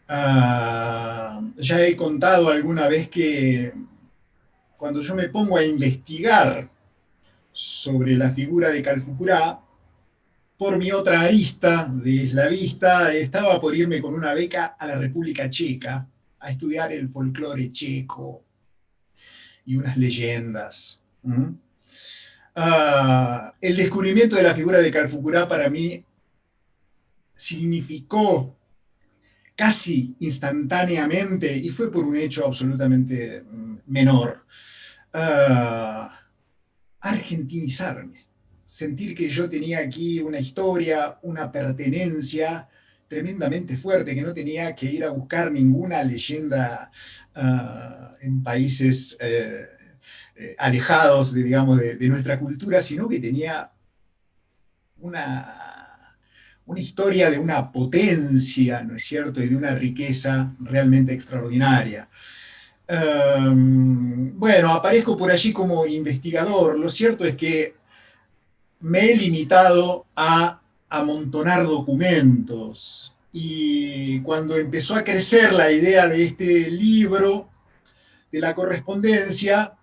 Speaker 10: Ya he contado alguna vez que cuando yo me pongo a investigar sobre la figura de Calfucurá, por mi otra arista de eslavista, estaba por irme con una beca a la República Checa a estudiar el folclore checo y unas leyendas. El descubrimiento de la figura de Calfucurá para mí significó casi instantáneamente, y fue por un hecho absolutamente menor, argentinizarme, sentir que yo tenía aquí una historia, una pertenencia tremendamente fuerte, que no tenía que ir a buscar ninguna leyenda en países alejados de nuestra cultura, sino que tenía una historia de una potencia, ¿no es cierto?, y de una riqueza realmente extraordinaria. Bueno, aparezco por allí como investigador. Lo cierto es que me he limitado a amontonar documentos, y cuando empezó a crecer la idea de este libro, de la correspondencia,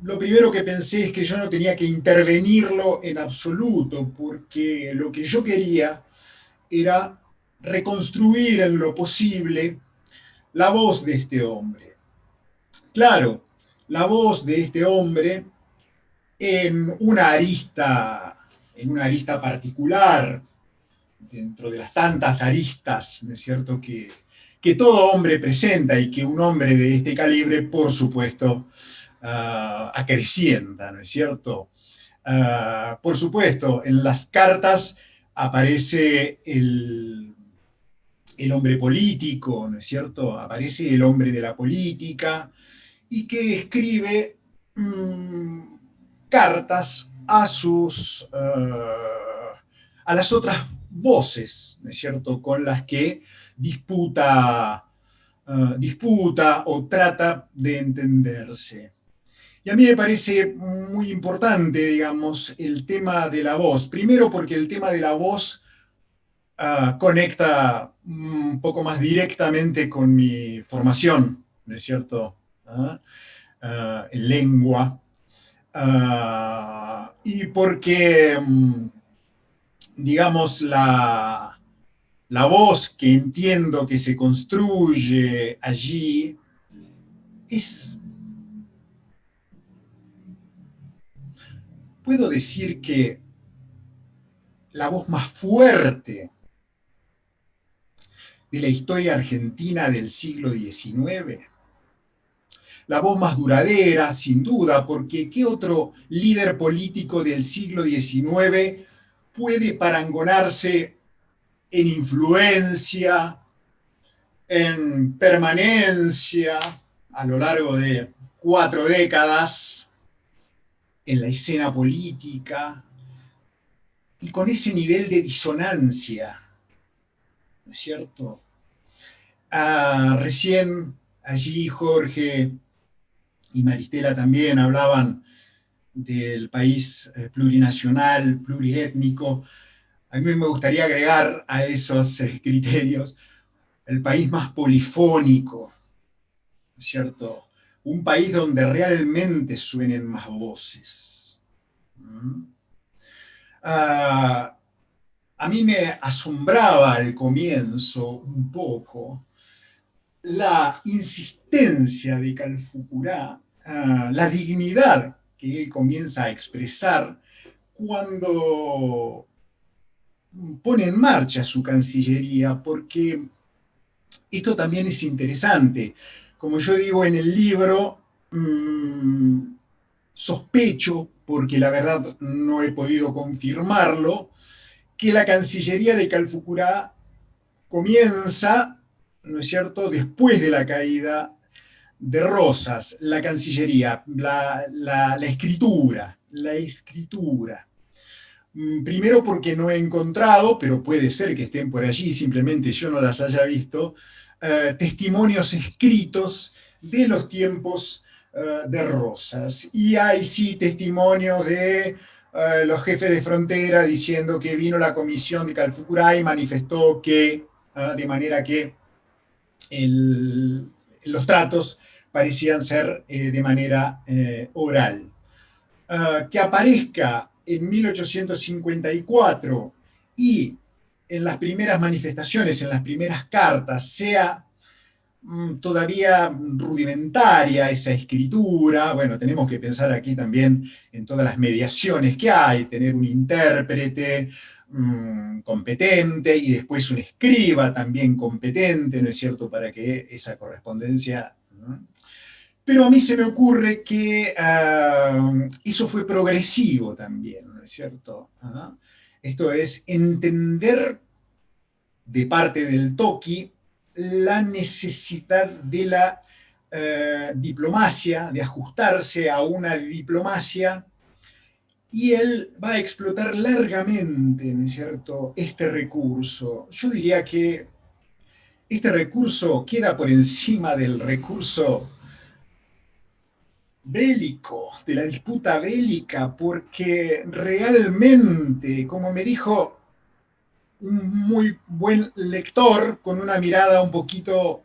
Speaker 10: lo primero que pensé es que yo no tenía que intervenirlo en absoluto, porque lo que yo quería era reconstruir en lo posible la voz de este hombre. Claro, la voz de este hombre en una arista particular, dentro de las tantas aristas, ¿no es cierto?, que todo hombre presenta, y que un hombre de este calibre, por supuesto, acrecienta, ¿no es cierto? Por supuesto, en las cartas aparece el hombre político, ¿no es cierto? Aparece el hombre de la política, y que escribe cartas a las otras voces, ¿no es cierto?, con las que disputa o trata de entenderse. Y a mí me parece muy importante, digamos, el tema de la voz. Primero porque el tema de la voz conecta un poco más directamente con mi formación, ¿no es cierto?, en lengua. Y porque, digamos, la voz que entiendo que se construye allí es, puedo decir que la voz más fuerte de la historia argentina del siglo XIX. La voz más duradera, sin duda, porque ¿qué otro líder político del siglo XIX puede parangonarse en influencia, en permanencia a lo largo de 4 décadas en la escena política, y con ese nivel de disonancia, ¿no es cierto? Recién allí Jorge y Maristela también hablaban del país plurinacional, pluriétnico. A mí me gustaría agregar a esos criterios el país más polifónico, ¿no es cierto? Un país donde realmente suenen más voces. A mí me asombraba al comienzo un poco la insistencia de Calfucurá, la dignidad que él comienza a expresar cuando pone en marcha su cancillería, porque esto también es interesante. Como yo digo en el libro, sospecho, porque la verdad no he podido confirmarlo, que la cancillería de Calfucurá comienza, ¿no es cierto?, después de la caída de Rosas, la cancillería, la escritura. Primero porque no he encontrado, pero puede ser que estén por allí, simplemente yo no las haya visto, testimonios escritos de los tiempos de Rosas. Y hay sí testimonios de los jefes de frontera diciendo que vino la comisión de Calfucurá y manifestó que, de manera que los tratos parecían ser de manera oral. Que aparezca en 1854 y en las primeras manifestaciones, en las primeras cartas, sea todavía rudimentaria esa escritura. Bueno, tenemos que pensar aquí también en todas las mediaciones que hay, tener un intérprete competente y después un escriba también competente, ¿no es cierto?, para que esa correspondencia... Pero a mí se me ocurre que eso fue progresivo también, ¿no es cierto? Esto es, entender de parte del Toki la necesidad de la diplomacia, de ajustarse a una diplomacia, y él va a explotar largamente, ¿no es cierto?, este recurso. Yo diría que este recurso queda por encima del recurso bélico, de la disputa bélica, porque realmente, como me dijo un muy buen lector, con una mirada un poquito,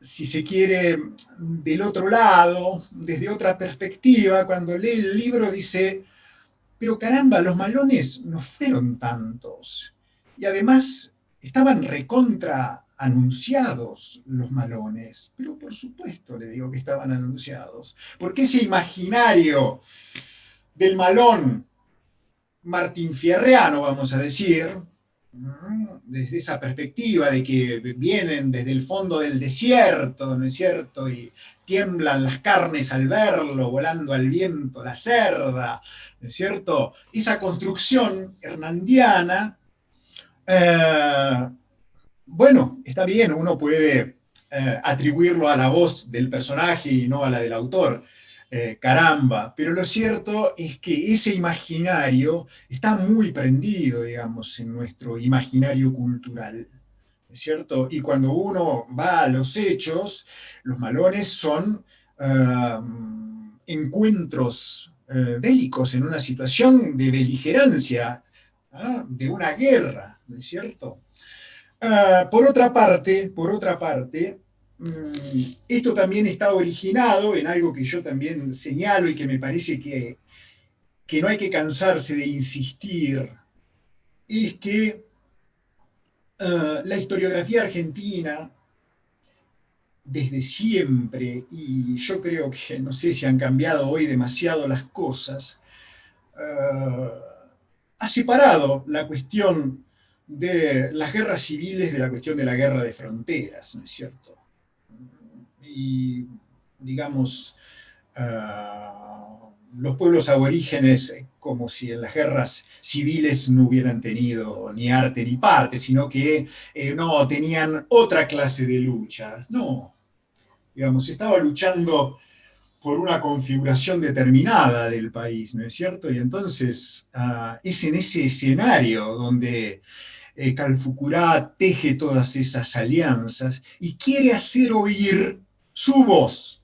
Speaker 10: si se quiere, del otro lado, desde otra perspectiva, cuando lee el libro dice, pero caramba, los malones no fueron tantos. Y además estaban recontra anunciados los malones. Pero por supuesto le digo que estaban anunciados. Porque ese imaginario del malón martinfierreano, vamos a decir, desde esa perspectiva de que vienen desde el fondo del desierto, ¿no es cierto?, y tiemblan las carnes al verlo, volando al viento la cerda, ¿no es cierto?, esa construcción hernandiana, bueno, está bien, uno puede atribuirlo a la voz del personaje y no a la del autor, caramba, pero lo cierto es que ese imaginario está muy prendido, digamos, en nuestro imaginario cultural, ¿es cierto? Y cuando uno va a los hechos, los malones son encuentros bélicos en una situación de beligerancia, de una guerra, ¿no es cierto? Por otra parte, esto también está originado en algo que yo también señalo y que me parece que no hay que cansarse de insistir, es que la historiografía argentina, desde siempre, y yo creo que no sé si han cambiado hoy demasiado las cosas, ha separado la cuestión de las guerras civiles de la cuestión de la guerra de fronteras, ¿no es cierto? Y, digamos, los pueblos aborígenes, como si en las guerras civiles no hubieran tenido ni arte ni parte, sino que no, tenían otra clase de lucha. No, digamos, estaba luchando por una configuración determinada del país, ¿no es cierto? Y entonces es en ese escenario donde Calfucurá teje todas esas alianzas y quiere hacer oír su voz.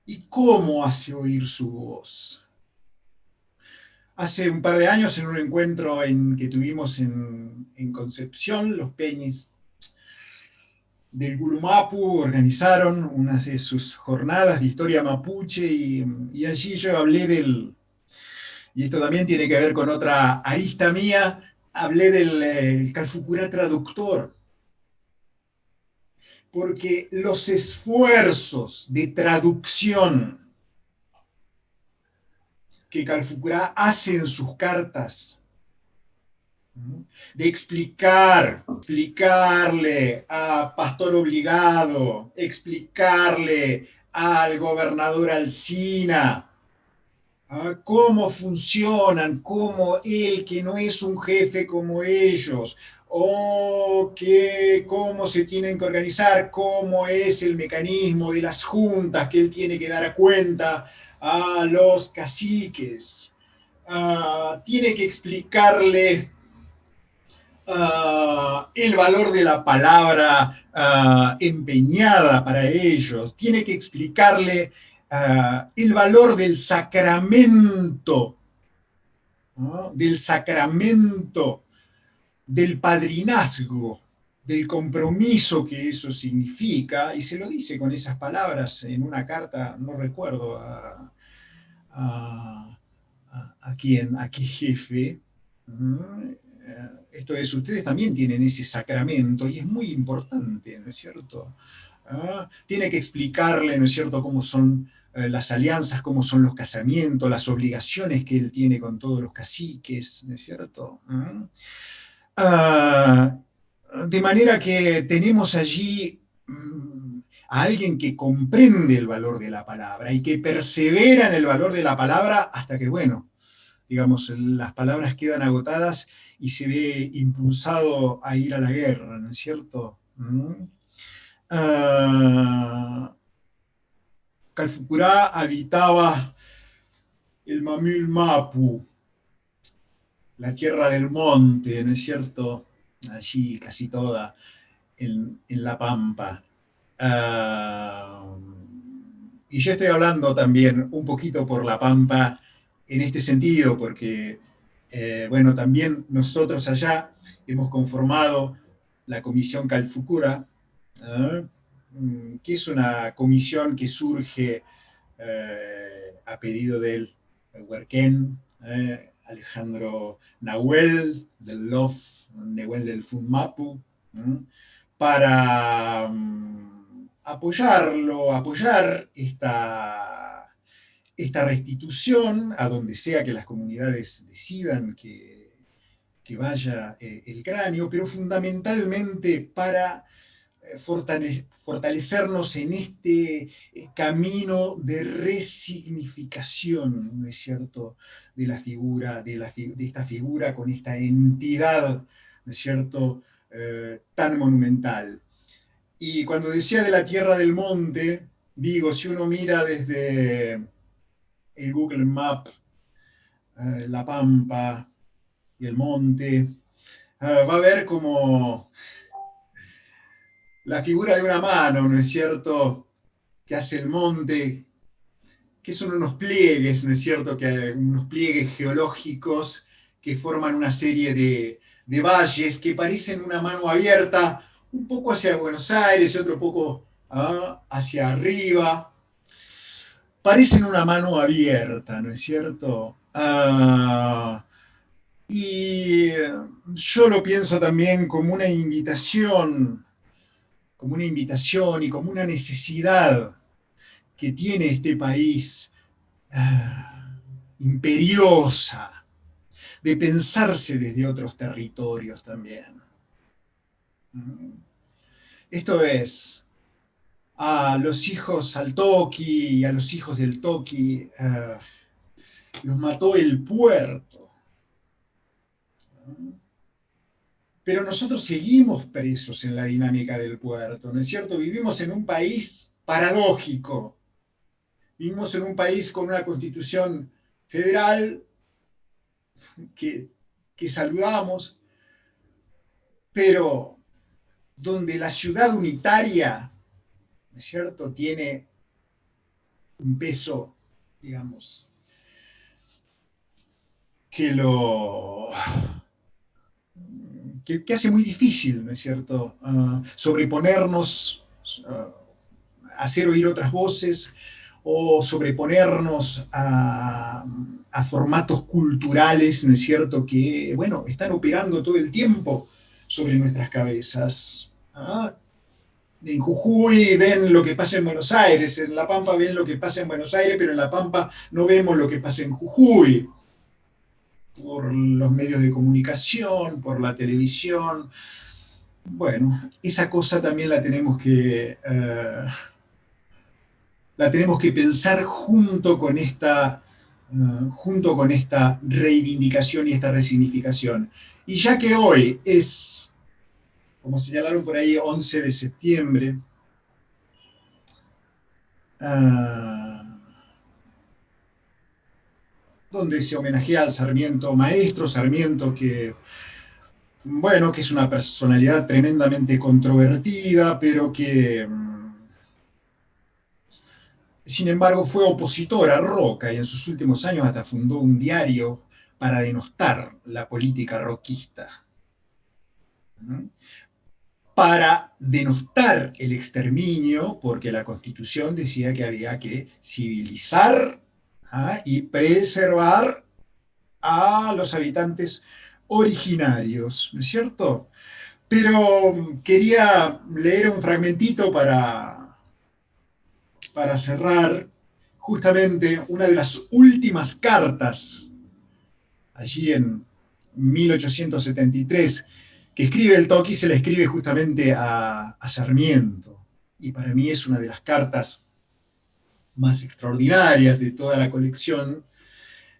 Speaker 10: ¿Y cómo hace oír su voz? Hace un par de años, en un encuentro que tuvimos en Concepción, los peñis del Gurumapu organizaron una de sus jornadas de historia mapuche y allí yo hablé y esto también tiene que ver con otra arista mía, hablé del Calfucurá traductor. Porque los esfuerzos de traducción que Calfucurá hace en sus cartas, de explicarle a Pastor Obligado, explicarle al gobernador Alsina, cómo funcionan, cómo él, que no es un jefe como ellos, o cómo se tienen que organizar, cómo es el mecanismo de las juntas que él tiene que dar cuenta a los caciques. Tiene que explicarle el valor de la palabra empeñada para ellos. Tiene que explicarle el valor del sacramento, del padrinazgo, del compromiso que eso significa, y se lo dice con esas palabras en una carta, no recuerdo, a a qué jefe. Esto es, ustedes también tienen ese sacramento y es muy importante, ¿no es cierto? Tiene que explicarle, ¿no es cierto?, cómo son las alianzas, cómo son los casamientos, las obligaciones que él tiene con todos los caciques, ¿no es cierto? De manera que tenemos allí a alguien que comprende el valor de la palabra y que persevera en el valor de la palabra hasta que, bueno, digamos, las palabras quedan agotadas y se ve impulsado a ir a la guerra, ¿no es cierto? Calfucurá habitaba el Mamul Mapu, la tierra del monte, ¿no es cierto? Allí casi toda, en la pampa. Y yo estoy hablando también un poquito por la pampa en este sentido, porque, bueno, también nosotros allá hemos conformado la Comisión Calfucurá, que es una comisión que surge a pedido del Huerquén, Alejandro Nahuel, del LOF, Nahuel del Funmapu, para apoyar esta restitución a donde sea que las comunidades decidan que vaya el cráneo, pero fundamentalmente para fortalecernos en este camino de resignificación, ¿no es cierto?, de la figura, de esta figura con esta entidad, ¿no es cierto?, tan monumental. Y cuando decía de la tierra del monte, digo, si uno mira desde el Google Map, la pampa y el monte, va a ver como la figura de una mano, ¿no es cierto?, que hace el monte, que son unos pliegues, ¿no es cierto?, unos pliegues geológicos que forman una serie de valles que parecen una mano abierta, un poco hacia Buenos Aires y otro poco hacia arriba. Parecen una mano abierta, ¿no es cierto? Y yo lo pienso también como una invitación y como una necesidad que tiene este país imperiosa de pensarse desde otros territorios también. Esto es, a los hijos al Toqui y a los hijos del Toqui los mató el puerto. Pero nosotros seguimos presos en la dinámica del puerto, ¿no es cierto? Vivimos en un país paradójico. Vivimos en un país con una constitución federal que saludamos, pero donde la ciudad unitaria, ¿no es cierto?, tiene un peso, digamos, que hace muy difícil, ¿no es cierto?, sobreponernos, hacer oír otras voces, o sobreponernos a formatos culturales, ¿no es cierto?, que, bueno, están operando todo el tiempo sobre nuestras cabezas. En Jujuy ven lo que pasa en Buenos Aires, en La Pampa ven lo que pasa en Buenos Aires, pero en La Pampa no vemos lo que pasa en Jujuy, por los medios de comunicación, por la televisión. Bueno, esa cosa también la tenemos que pensar junto con esta reivindicación y esta resignificación. Y ya que hoy es, como señalaron por ahí, 11 de septiembre, donde se homenajea al Sarmiento, maestro Sarmiento, que, bueno, que es una personalidad tremendamente controvertida, pero que, sin embargo, fue opositor a Roca y en sus últimos años hasta fundó un diario para denostar la política roquista, para denostar el exterminio, porque la Constitución decía que había que civilizar y preservar a los habitantes originarios, ¿no es cierto? Pero quería leer un fragmentito para cerrar justamente una de las últimas cartas, allí en 1873, que escribe el Toqui, se la escribe justamente a Sarmiento. Y para mí es una de las cartas más extraordinarias de toda la colección,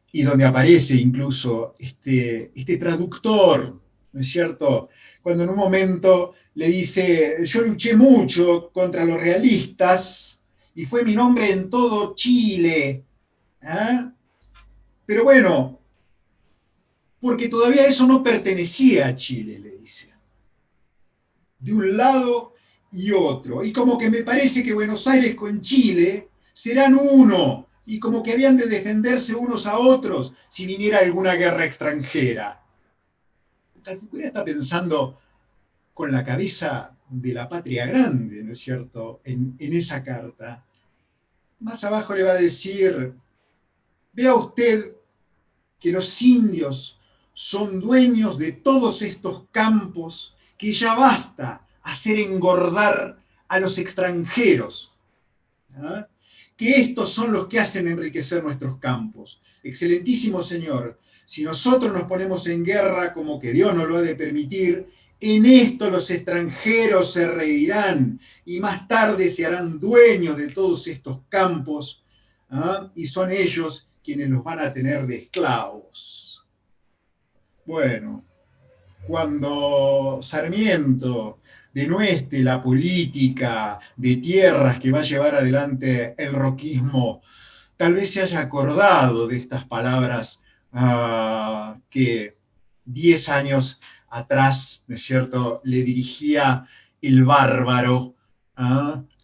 Speaker 10: y donde aparece incluso este traductor, ¿no es cierto? Cuando en un momento le dice, yo luché mucho contra los realistas y fue mi nombre en todo Chile. Pero bueno, porque todavía eso no pertenecía a Chile, le dice. De un lado y otro. Y como que me parece que Buenos Aires con Chile serán uno, y como que habían de defenderse unos a otros si viniera alguna guerra extranjera. Calfucurá está pensando con la cabeza de la patria grande, ¿no es cierto?, en esa carta. Más abajo le va a decir, vea usted que los indios son dueños de todos estos campos, que ya basta hacer engordar a los extranjeros, que estos son los que hacen enriquecer nuestros campos. Excelentísimo señor, si nosotros nos ponemos en guerra como que Dios nos lo ha de permitir, en esto los extranjeros se reirán y más tarde se harán dueños de todos estos campos, y son ellos quienes los van a tener de esclavos. Bueno, cuando Sarmiento denueste la política de tierras que va a llevar adelante el roquismo, tal vez se haya acordado de estas palabras que 10 años atrás, ¿no es cierto?, le dirigía el bárbaro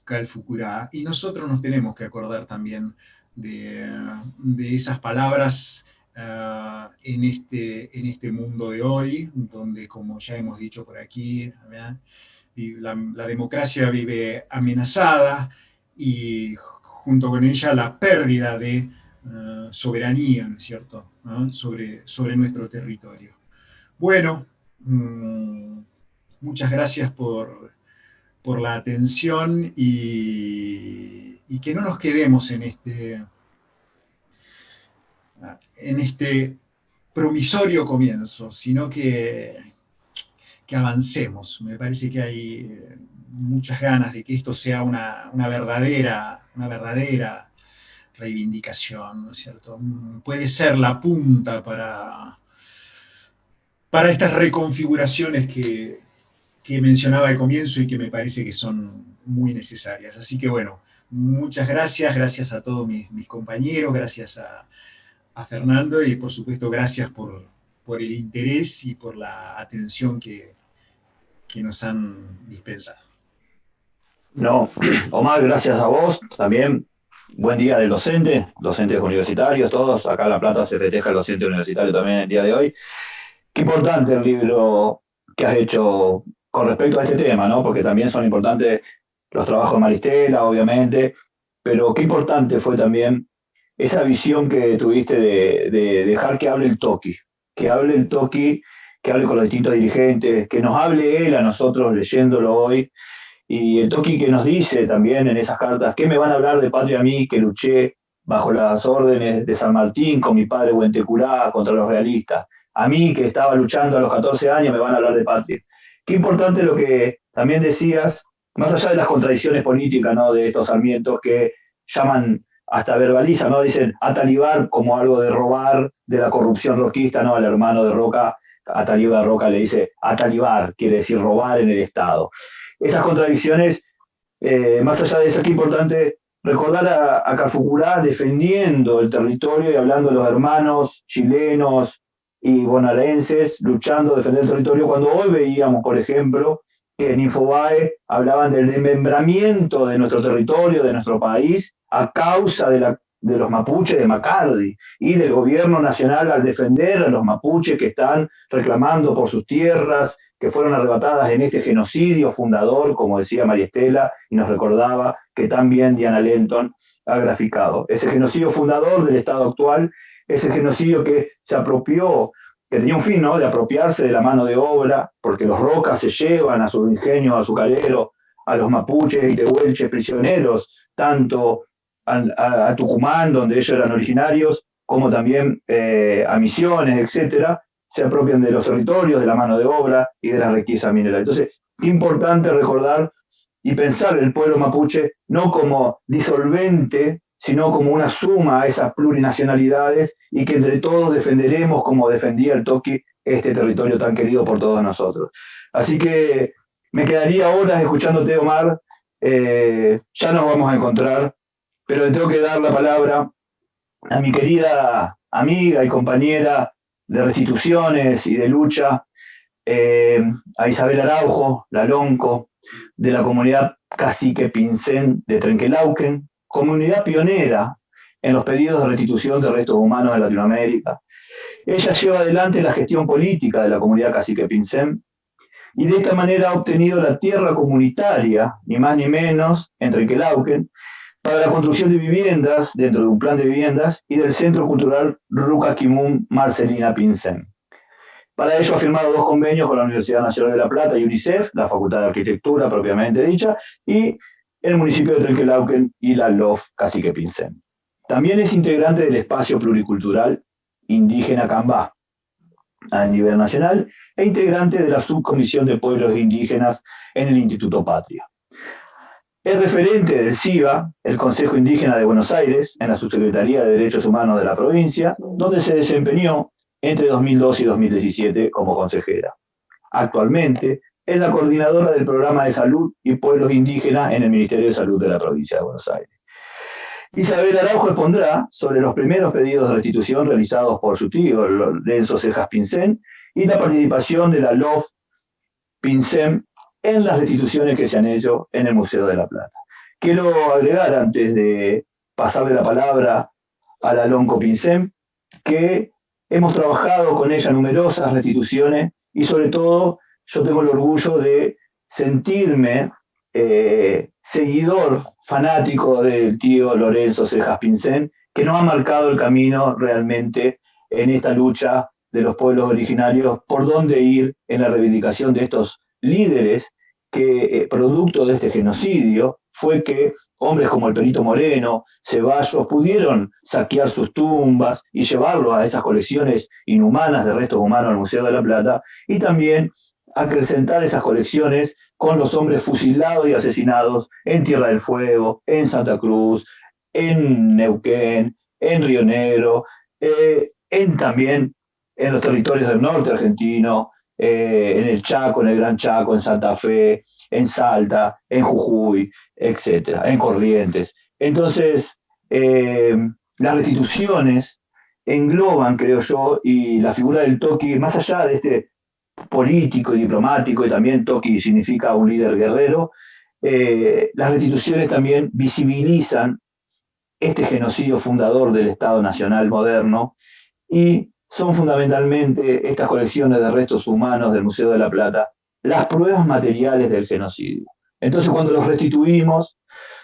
Speaker 10: Calfucurá. Y nosotros nos tenemos que acordar también de esas palabras en este mundo de hoy, donde, como ya hemos dicho por aquí, la democracia vive amenazada y junto con ella la pérdida de soberanía, ¿no es cierto?, sobre nuestro territorio. Bueno, muchas gracias por la atención y que no nos quedemos en este promisorio comienzo, sino que avancemos. Me parece que hay muchas ganas de que esto sea una verdadera reivindicación, ¿no es cierto? Puede ser la punta para estas reconfiguraciones que mencionaba al comienzo y que me parece que son muy necesarias. Así que bueno, muchas gracias a todos mis compañeros, gracias a Fernando y por supuesto gracias por el interés y por la atención que nos han dispensado.
Speaker 6: No, Omar, gracias a vos también. Buen día de docentes universitarios, todos. Acá en La Plata se festeja el docente universitario también el día de hoy. Qué importante el libro que has hecho con respecto a este tema, ¿no? Porque también son importantes los trabajos de Maristela, obviamente, pero qué importante fue también esa visión que tuviste de dejar que hable el Toqui, que hable con los distintos dirigentes, que nos hable él a nosotros leyéndolo hoy, y el Toqui que nos dice también en esas cartas, ¿qué me van a hablar de patria a mí que luché bajo las órdenes de San Martín con mi padre Huentecurá contra los realistas? A mí que estaba luchando a los 14 años me van a hablar de patria. Qué importante lo que también decías, más allá de las contradicciones políticas, ¿no?, de estos Sarmientos que llaman, hasta verbalizan, ¿no?, dicen atalibar como algo de robar, de la corrupción roquista, ¿no?, al hermano de Roca, a Talibán Roca le dice atalibar, quiere decir robar en el Estado. Esas contradicciones, más allá de eso, qué importante recordar a Calfucurá defendiendo el territorio y hablando de los hermanos chilenos y bonaerenses luchando a defender el territorio, cuando hoy veíamos, por ejemplo, que en Infobae hablaban del desmembramiento de nuestro territorio, de nuestro país, a causa de de los mapuches de McCarthy y del gobierno nacional al defender a los mapuches que están reclamando por sus tierras, que fueron arrebatadas en este genocidio fundador, como decía María Estela, y nos recordaba que también Diana Lenton ha graficado. Ese genocidio fundador del Estado actual, ese genocidio que se apropió, que tenía un fin, ¿no?, de apropiarse de la mano de obra, porque los rocas se llevan a su ingenio azucarero, a los mapuches y tehuelches prisioneros, tanto a Tucumán, donde ellos eran originarios, como también a Misiones, etcétera, se apropian de los territorios, de la mano de obra y de la riqueza mineral. Entonces, importante recordar y pensar el pueblo mapuche no como disolvente, sino como una suma a esas plurinacionalidades y que entre todos defenderemos, como defendía el Toqui, este territorio tan querido por todos nosotros. Así que me quedaría horas escuchándote, Omar. Ya nos vamos a encontrar, pero le tengo que dar la palabra a mi querida amiga y compañera de restituciones y de lucha, a Isabel Araujo, la Lonco, de la comunidad Cacique Pincén de Trenquelauquen, comunidad pionera en los pedidos de restitución de restos humanos en Latinoamérica. Ella lleva adelante la gestión política de la comunidad Cacique Pincén y de esta manera ha obtenido la tierra comunitaria, ni más ni menos, en Trenquelauquen, para la construcción de viviendas dentro de un plan de viviendas y del Centro Cultural Ruca Quimún Marcelina Pincén. Para ello ha firmado 2 convenios con la Universidad Nacional de La Plata y UNICEF, la Facultad de Arquitectura propiamente dicha, y el municipio de Trenquelauquen y la LOF Cacique Pincén. También es integrante del espacio pluricultural indígena Cambá a nivel nacional e integrante de la subcomisión de pueblos indígenas en el Instituto Patria. Es referente del CIBA, el Consejo Indígena de Buenos Aires, en la Subsecretaría de Derechos Humanos de la provincia, donde se desempeñó entre 2002 y 2017 como consejera. Actualmente es la coordinadora del Programa de Salud y Pueblos Indígenas en el Ministerio de Salud de la provincia de Buenos Aires. Isabel Araujo expondrá sobre los primeros pedidos de restitución realizados por su tío, Lorenzo Cejas Pincén, y la participación de la LOF Pincén en las restituciones que se han hecho en el Museo de La Plata. Quiero agregar, antes de pasarle la palabra a la Lonco Pincén, que hemos trabajado con ella numerosas restituciones y sobre todo yo tengo el orgullo de sentirme seguidor fanático del tío Lorenzo Cejas Pincén, que nos ha marcado el camino realmente en esta lucha de los pueblos originarios, por dónde ir en la reivindicación de estos líderes que, producto de este genocidio, fue que hombres como el Perito Moreno, Ceballos, pudieron saquear sus tumbas y llevarlos a esas colecciones inhumanas de restos humanos al Museo de La Plata, y también acrecentar esas colecciones con los hombres fusilados y asesinados en Tierra del Fuego, en Santa Cruz, en Neuquén, en Río Negro, también en los territorios del norte argentino, en el Chaco, en el Gran Chaco, en Santa Fe, en Salta, en Jujuy, etcétera, en Corrientes. Entonces, las restituciones engloban, creo yo, y la figura del Toqui, más allá de este político y diplomático, y también Toqui significa un líder guerrero, las restituciones también visibilizan este genocidio fundador del Estado Nacional moderno y son fundamentalmente estas colecciones de restos humanos del Museo de La Plata las pruebas materiales del genocidio. Entonces, cuando los restituimos,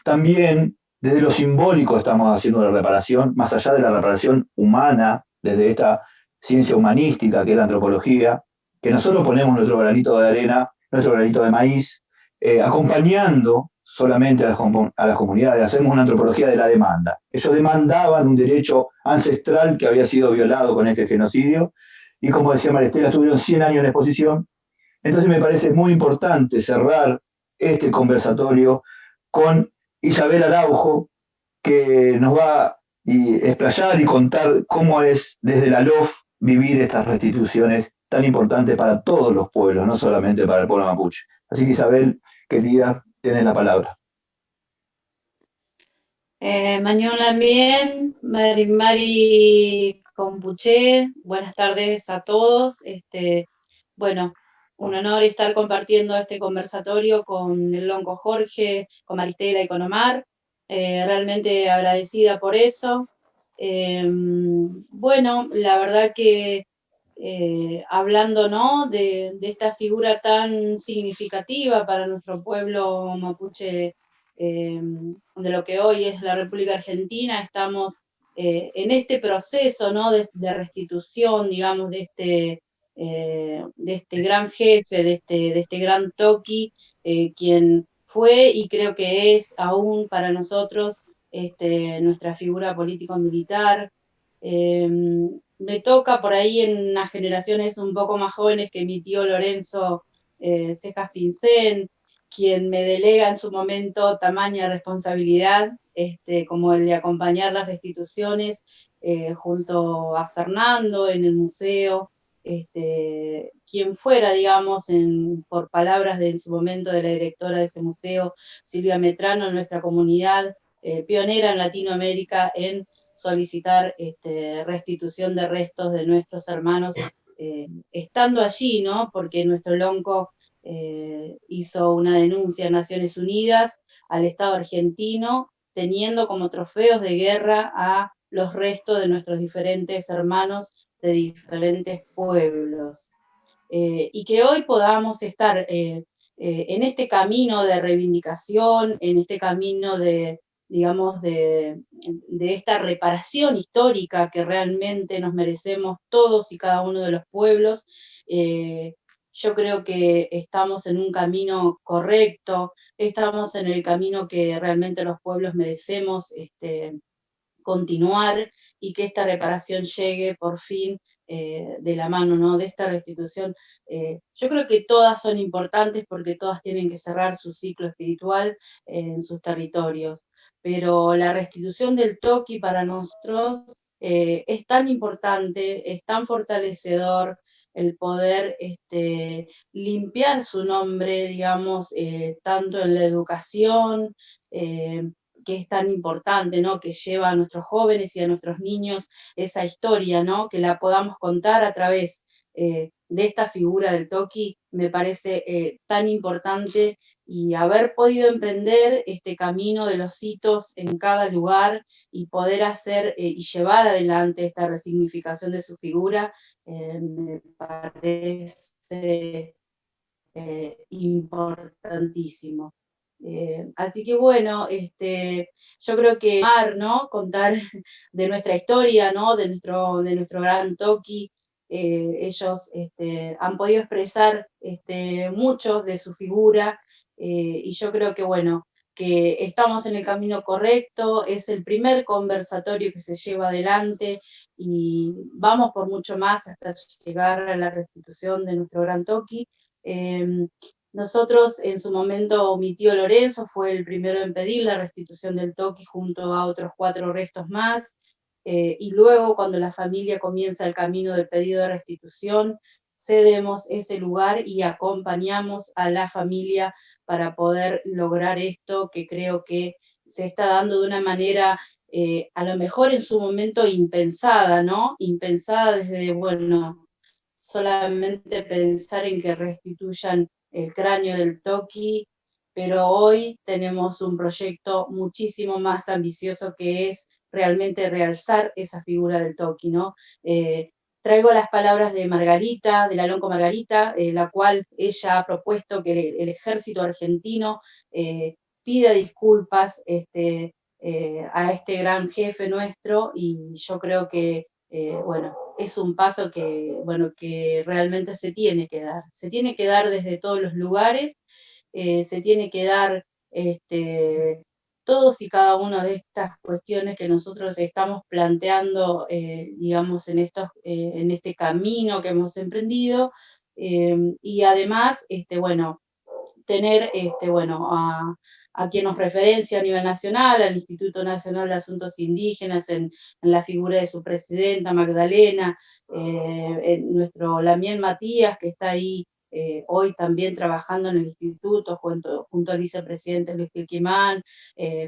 Speaker 6: también desde lo simbólico estamos haciendo la reparación, más allá de la reparación humana, desde esta ciencia humanística que es la antropología, que nosotros ponemos nuestro granito de arena, nuestro granito de maíz, acompañando solamente a las comunidades. Hacemos una antropología de la demanda. Ellos demandaban un derecho ancestral que había sido violado con este genocidio, y como decía María Estela, estuvieron 100 años en exposición. Entonces me parece muy importante cerrar este conversatorio con Isabel Araujo, que nos va a explayar y contar cómo es desde la LOF vivir estas restituciones tan importantes para todos los pueblos, no solamente para el pueblo mapuche. Así que Isabel, querida, tienes la palabra.
Speaker 11: Mañana bien, Mari Compuché, buenas tardes a todos. Bueno, un honor estar compartiendo este conversatorio con el Lonco Jorge, con Maristela y con Omar. realmente agradecida por eso. Bueno, la verdad que hablando, ¿no?, de esta figura tan significativa para nuestro pueblo mapuche, de lo que hoy es la República Argentina, estamos en este proceso, ¿no?, de restitución, digamos, de este gran jefe, de este gran Toqui, quien fue y creo que es aún para nosotros nuestra figura político-militar. Me toca por ahí en unas generaciones un poco más jóvenes que mi tío Lorenzo Cejas Pincén, quien me delega en su momento tamaña responsabilidad, como el de acompañar las restituciones junto a Fernando en el museo, quien fuera, digamos, por palabras en su momento de la directora de ese museo, Silvia Metrano, en nuestra comunidad, pionera en Latinoamérica en solicitar restitución de restos de nuestros hermanos, estando allí, ¿no? Porque nuestro lonco hizo una denuncia en Naciones Unidas al Estado argentino, teniendo como trofeos de guerra a los restos de nuestros diferentes hermanos de diferentes pueblos. Y que hoy podamos estar en este camino de reivindicación, en este camino digamos, de esta reparación histórica que realmente nos merecemos todos y cada uno de los pueblos. Yo creo que estamos en un camino correcto, estamos en el camino que realmente los pueblos merecemos continuar, y que esta reparación llegue por fin de la mano, ¿no?, de esta restitución. Yo creo que todas son importantes porque todas tienen que cerrar su ciclo espiritual en sus territorios, pero la restitución del Toqui para nosotros es tan importante, es tan fortalecedor el poder limpiar su nombre, digamos, tanto en la educación, que es tan importante, ¿no?, que lleva a nuestros jóvenes y a nuestros niños esa historia, ¿no?, que la podamos contar a través de esta figura del Toqui, me parece tan importante, y haber podido emprender este camino de los hitos en cada lugar y poder hacer y llevar adelante esta resignificación de su figura, me parece importantísimo. Así que bueno, yo creo que ¿no?, contar de nuestra historia, ¿no?, de nuestro gran Toqui. Ellos han podido expresar mucho de su figura, y yo creo que bueno, que estamos en el camino correcto, es el primer conversatorio que se lleva adelante y vamos por mucho más hasta llegar a la restitución de nuestro gran Toqui. Nosotros, en su momento, mi tío Lorenzo fue el primero en pedir la restitución del Toqui junto a otros 4 restos más, y luego, cuando la familia comienza el camino del pedido de restitución, cedemos ese lugar y acompañamos a la familia para poder lograr esto, que creo que se está dando de una manera, a lo mejor en su momento impensada, ¿no? Impensada desde, bueno, solamente pensar en que restituyan el cráneo del Toqui, pero hoy tenemos un proyecto muchísimo más ambicioso, que es realmente realzar esa figura del Toqui, ¿no? Traigo las palabras de Margarita, de la Lonco Margarita, la cual ella ha propuesto que el ejército argentino pida disculpas a este gran jefe nuestro, y yo creo que, bueno, es un paso que, bueno, que realmente se tiene que dar desde todos los lugares, se tiene que dar todos y cada una de estas cuestiones que nosotros estamos planteando, digamos, en este camino que hemos emprendido, y además, bueno, tener a quien nos referencia a nivel nacional, al Instituto Nacional de Asuntos Indígenas, en la figura de su presidenta Magdalena, nuestro Lamien Matías, que está ahí hoy también trabajando en el instituto junto al vicepresidente Luis Quilquimán,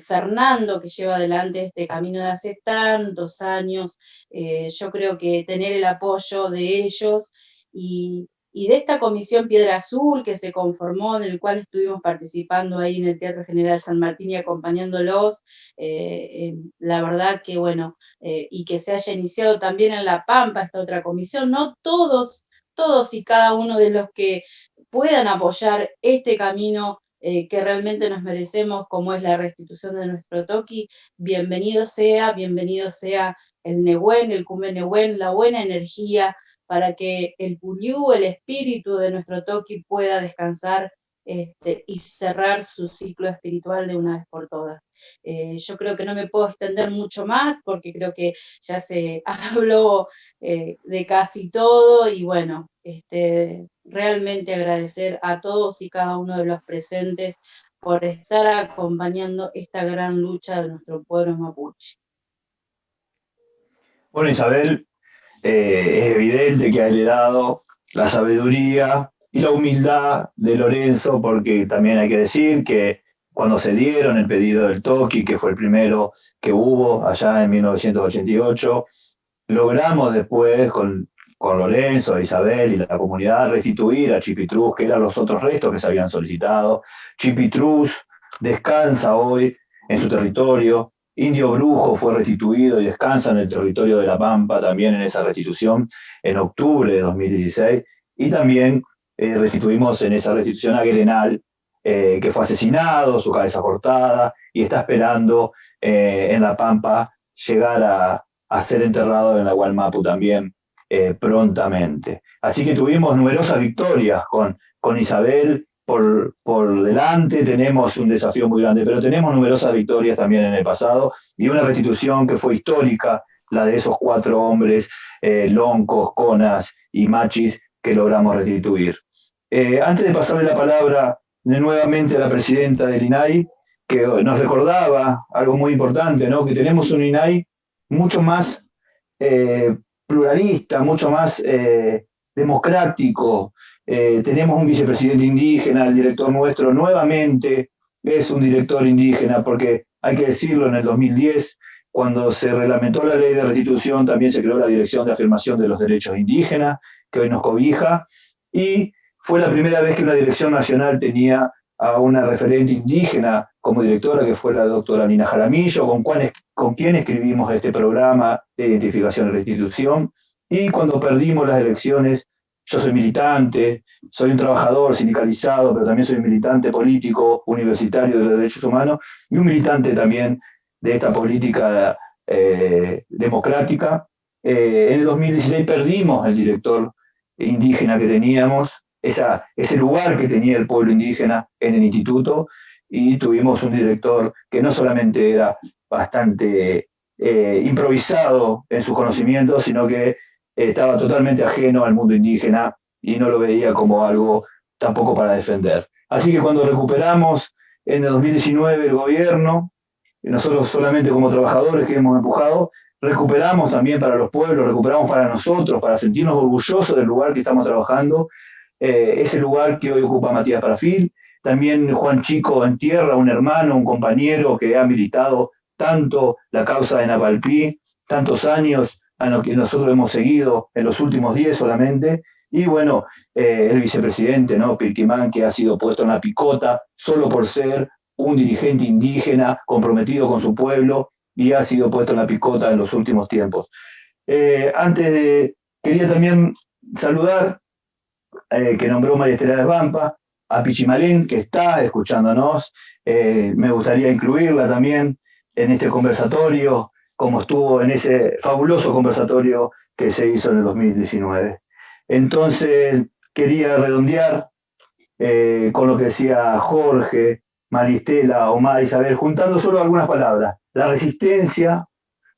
Speaker 11: Fernando, que lleva adelante este camino de hace tantos años. Yo creo que tener el apoyo de ellos y Y de esta comisión Piedra Azul que se conformó, en el cual estuvimos participando ahí en el Teatro General San Martín y acompañándolos, la verdad que bueno, y que se haya iniciado también en La Pampa esta otra comisión, no todos y cada uno de los que puedan apoyar este camino que realmente nos merecemos, como es la restitución de nuestro toqui, bienvenido sea el Nehuen, el Cume Nehuen, la buena energía, para que el Puyú, el espíritu de nuestro toqui, pueda descansar y cerrar su ciclo espiritual de una vez por todas. Yo creo que no me puedo extender mucho más, porque creo que ya se habló de casi todo, y bueno, realmente agradecer a todos y cada uno de los presentes por estar acompañando esta gran lucha de nuestro pueblo mapuche.
Speaker 6: Bueno, Isabel, es evidente que ha heredado la sabiduría y la humildad de Lorenzo, porque también hay que decir que cuando se dieron el pedido del toqui, que fue el primero que hubo allá en 1988, logramos después con Lorenzo, Isabel y la comunidad restituir a Chipitruz, que eran los otros restos que se habían solicitado. Chipitruz descansa hoy en su territorio. Indio Brujo fue restituido y descansa en el territorio de La Pampa, también en esa restitución, en octubre de 2016. Y también restituimos en esa restitución a Guerenal, que fue asesinado, su cabeza cortada, y está esperando en La Pampa llegar a ser enterrado en la Gualmapu también prontamente. Así que tuvimos numerosas victorias con Isabel por delante. Tenemos un desafío muy grande, pero tenemos numerosas victorias también en el pasado y una restitución que fue histórica, la de esos 4 hombres, Loncos, Conas y Machis, que logramos restituir. Antes de pasarle la palabra nuevamente a la presidenta del INAI, que nos recordaba algo muy importante, ¿no? Que tenemos un INAI mucho más pluralista, mucho más democrático. Tenemos un vicepresidente indígena, el director nuestro nuevamente es un director indígena, porque hay que decirlo, en el 2010, cuando se reglamentó la ley de restitución, también se creó la Dirección de Afirmación de los Derechos Indígenas, que hoy nos cobija, y fue la primera vez que una dirección nacional tenía a una referente indígena como directora, que fue la doctora Nina Jaramillo, con quien escribimos este programa de identificación y restitución. Y cuando perdimos las elecciones, yo soy militante, soy un trabajador sindicalizado, pero también soy un militante político, universitario de los derechos humanos, y un militante también de esta política democrática. En el 2016 perdimos el director indígena que teníamos, ese lugar que tenía el pueblo indígena en el instituto, y tuvimos un director que no solamente era bastante improvisado en sus conocimientos, sino que estaba totalmente ajeno al mundo indígena y no lo veía como algo tampoco para defender. Así que cuando recuperamos en el 2019 el gobierno, nosotros solamente como trabajadores que hemos empujado, recuperamos también para los pueblos, recuperamos para nosotros, para sentirnos orgullosos del lugar que estamos trabajando, ese lugar que hoy ocupa Matías Parafil. También Juan Chico en tierra, un hermano, un compañero que ha militado tanto la causa de Napalpí, tantos años a los que nosotros hemos seguido en los últimos 10 solamente. Y bueno, el vicepresidente, ¿no? Pirquimán, que ha sido puesto en la picota solo por ser un dirigente indígena comprometido con su pueblo, y ha sido puesto en la picota en los últimos tiempos. Quería también saludar, que nombró María Estela de Vampa, a Pichimalén, que está escuchándonos. Me gustaría incluirla también en este conversatorio, como estuvo en ese fabuloso conversatorio que se hizo en el 2019. Entonces, quería redondear con lo que decía Jorge, Maristela, Omar, Isabel, juntando solo algunas palabras. La resistencia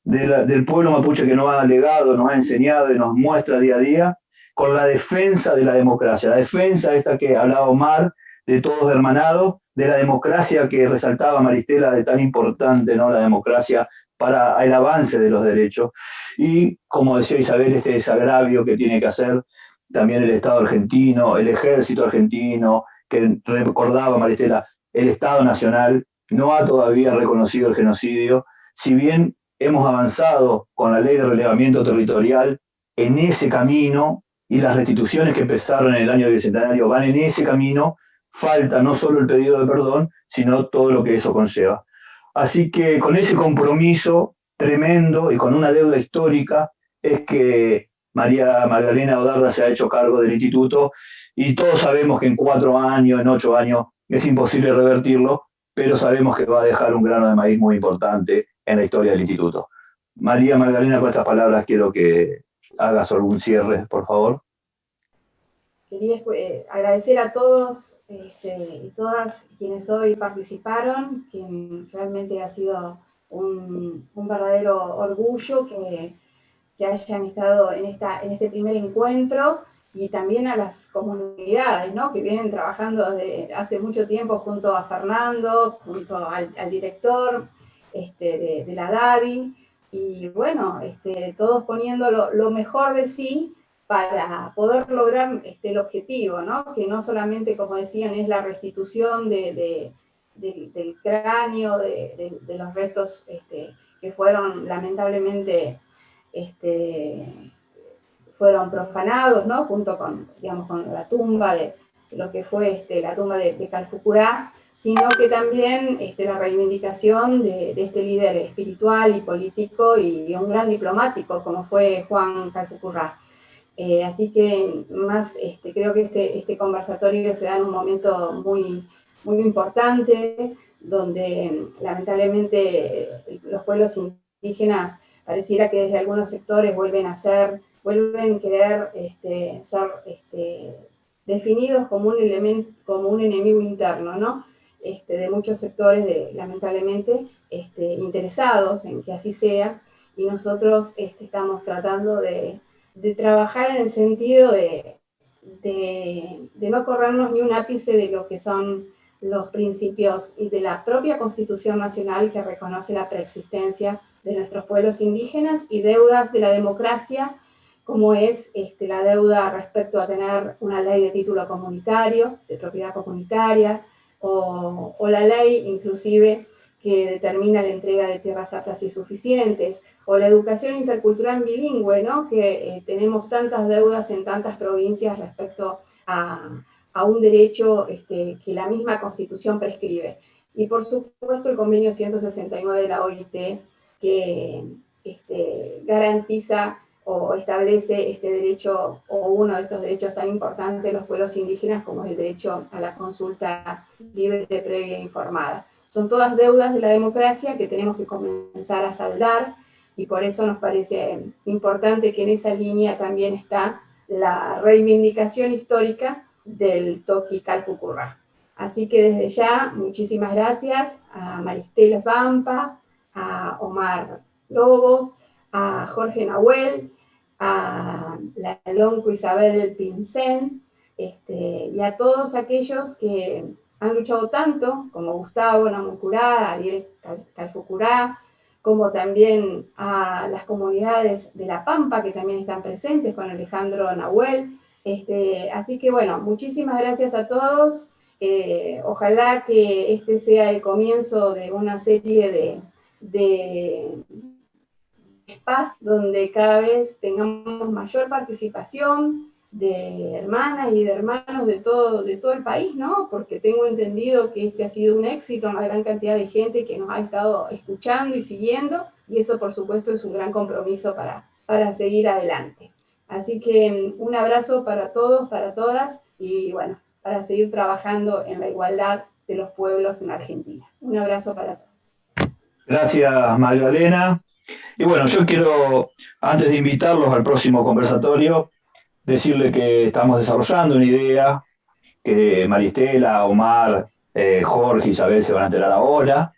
Speaker 6: del pueblo mapuche, que nos ha legado, nos ha enseñado y nos muestra día a día, con la defensa de la democracia, la defensa esta que hablaba Omar, de todos hermanados, de la democracia que resaltaba Maristela, de tan importante, ¿no? La democracia para el avance de los derechos. Y, como decía Isabel, este desagravio que tiene que hacer también el Estado argentino, el ejército argentino, que recordaba Maristela, el Estado Nacional no ha todavía reconocido el genocidio. Si bien hemos avanzado con la ley de relevamiento territorial en ese camino, y las restituciones que empezaron en el año del bicentenario van en ese camino. Falta no solo el pedido de perdón, sino todo lo que eso conlleva. Así que con ese compromiso tremendo y con una deuda histórica es que María Magdalena Odarda se ha hecho cargo del instituto, y todos sabemos que en 4 años, en 8 años, es imposible revertirlo, pero sabemos que va a dejar un grano de maíz muy importante en la historia del instituto. María Magdalena, con estas palabras quiero que hagas algún cierre, por favor.
Speaker 7: Quería agradecer a todos y todas quienes hoy participaron, que realmente ha sido un verdadero orgullo que hayan estado en este primer encuentro, y también a las comunidades, ¿no?, que vienen trabajando desde hace mucho tiempo junto a Fernando, junto al director de la DADI, y bueno, todos poniendo lo mejor de sí para poder lograr el objetivo, ¿no?, que no solamente, como decían, es la restitución del cráneo, de los restos que fueron lamentablemente fueron profanados, ¿no?, junto con, digamos, con la tumba de lo que fue la tumba de Calfucurá, sino que también la reivindicación de este líder espiritual y político y un gran diplomático como fue Juan Calfucurá. Así que más creo que este conversatorio se da en un momento muy, muy importante, donde lamentablemente los pueblos indígenas pareciera que desde algunos sectores vuelven a querer ser definidos como un enemigo interno, ¿no?, de muchos sectores, lamentablemente, interesados en que así sea, y nosotros estamos tratando de trabajar en el sentido de no corrernos ni un ápice de lo que son los principios y de la propia Constitución Nacional, que reconoce la preexistencia de nuestros pueblos indígenas, y deudas de la democracia, como es la deuda respecto a tener una ley de título comunitario, de propiedad comunitaria, o la ley inclusive que determina la entrega de tierras aptas y suficientes, o la educación intercultural bilingüe, ¿no?, que tenemos tantas deudas en tantas provincias respecto a un derecho que la misma Constitución prescribe. Y por supuesto el convenio 169 de la OIT, que garantiza o establece este derecho, o uno de estos derechos tan importantes de los pueblos indígenas, como es el derecho a la consulta libre, previa e informada. Son todas deudas de la democracia que tenemos que comenzar a saldar, y por eso nos parece importante que en esa línea también está la reivindicación histórica del Toqui Calfucurá. Así que desde ya, muchísimas gracias a Maristela Svampa, a Omar Lobos, a Jorge Nahuel, a la Lonco Isabel Pincén, y a todos aquellos que han luchado tanto, como Gustavo Namuncurá, Ariel Calfucurá, como también a las comunidades de La Pampa, que también están presentes con Alejandro Nahuel. Así que bueno, muchísimas gracias a todos. Ojalá que este sea el comienzo de una serie de espacios donde cada vez tengamos mayor participación de hermanas y de hermanos de todo el país, ¿no? Porque tengo entendido que ha sido un éxito, una gran cantidad de gente que nos ha estado escuchando y siguiendo, y eso por supuesto es un gran compromiso para seguir adelante. Así que un abrazo para todos, para todas, y bueno, para seguir trabajando en la igualdad de los pueblos en Argentina. Un abrazo para todos.
Speaker 6: Gracias, Magdalena. Y bueno, yo quiero, antes de invitarlos al próximo conversatorio, decirle que estamos desarrollando una idea que Maristela, Omar, Jorge, Isabel se van a enterar ahora,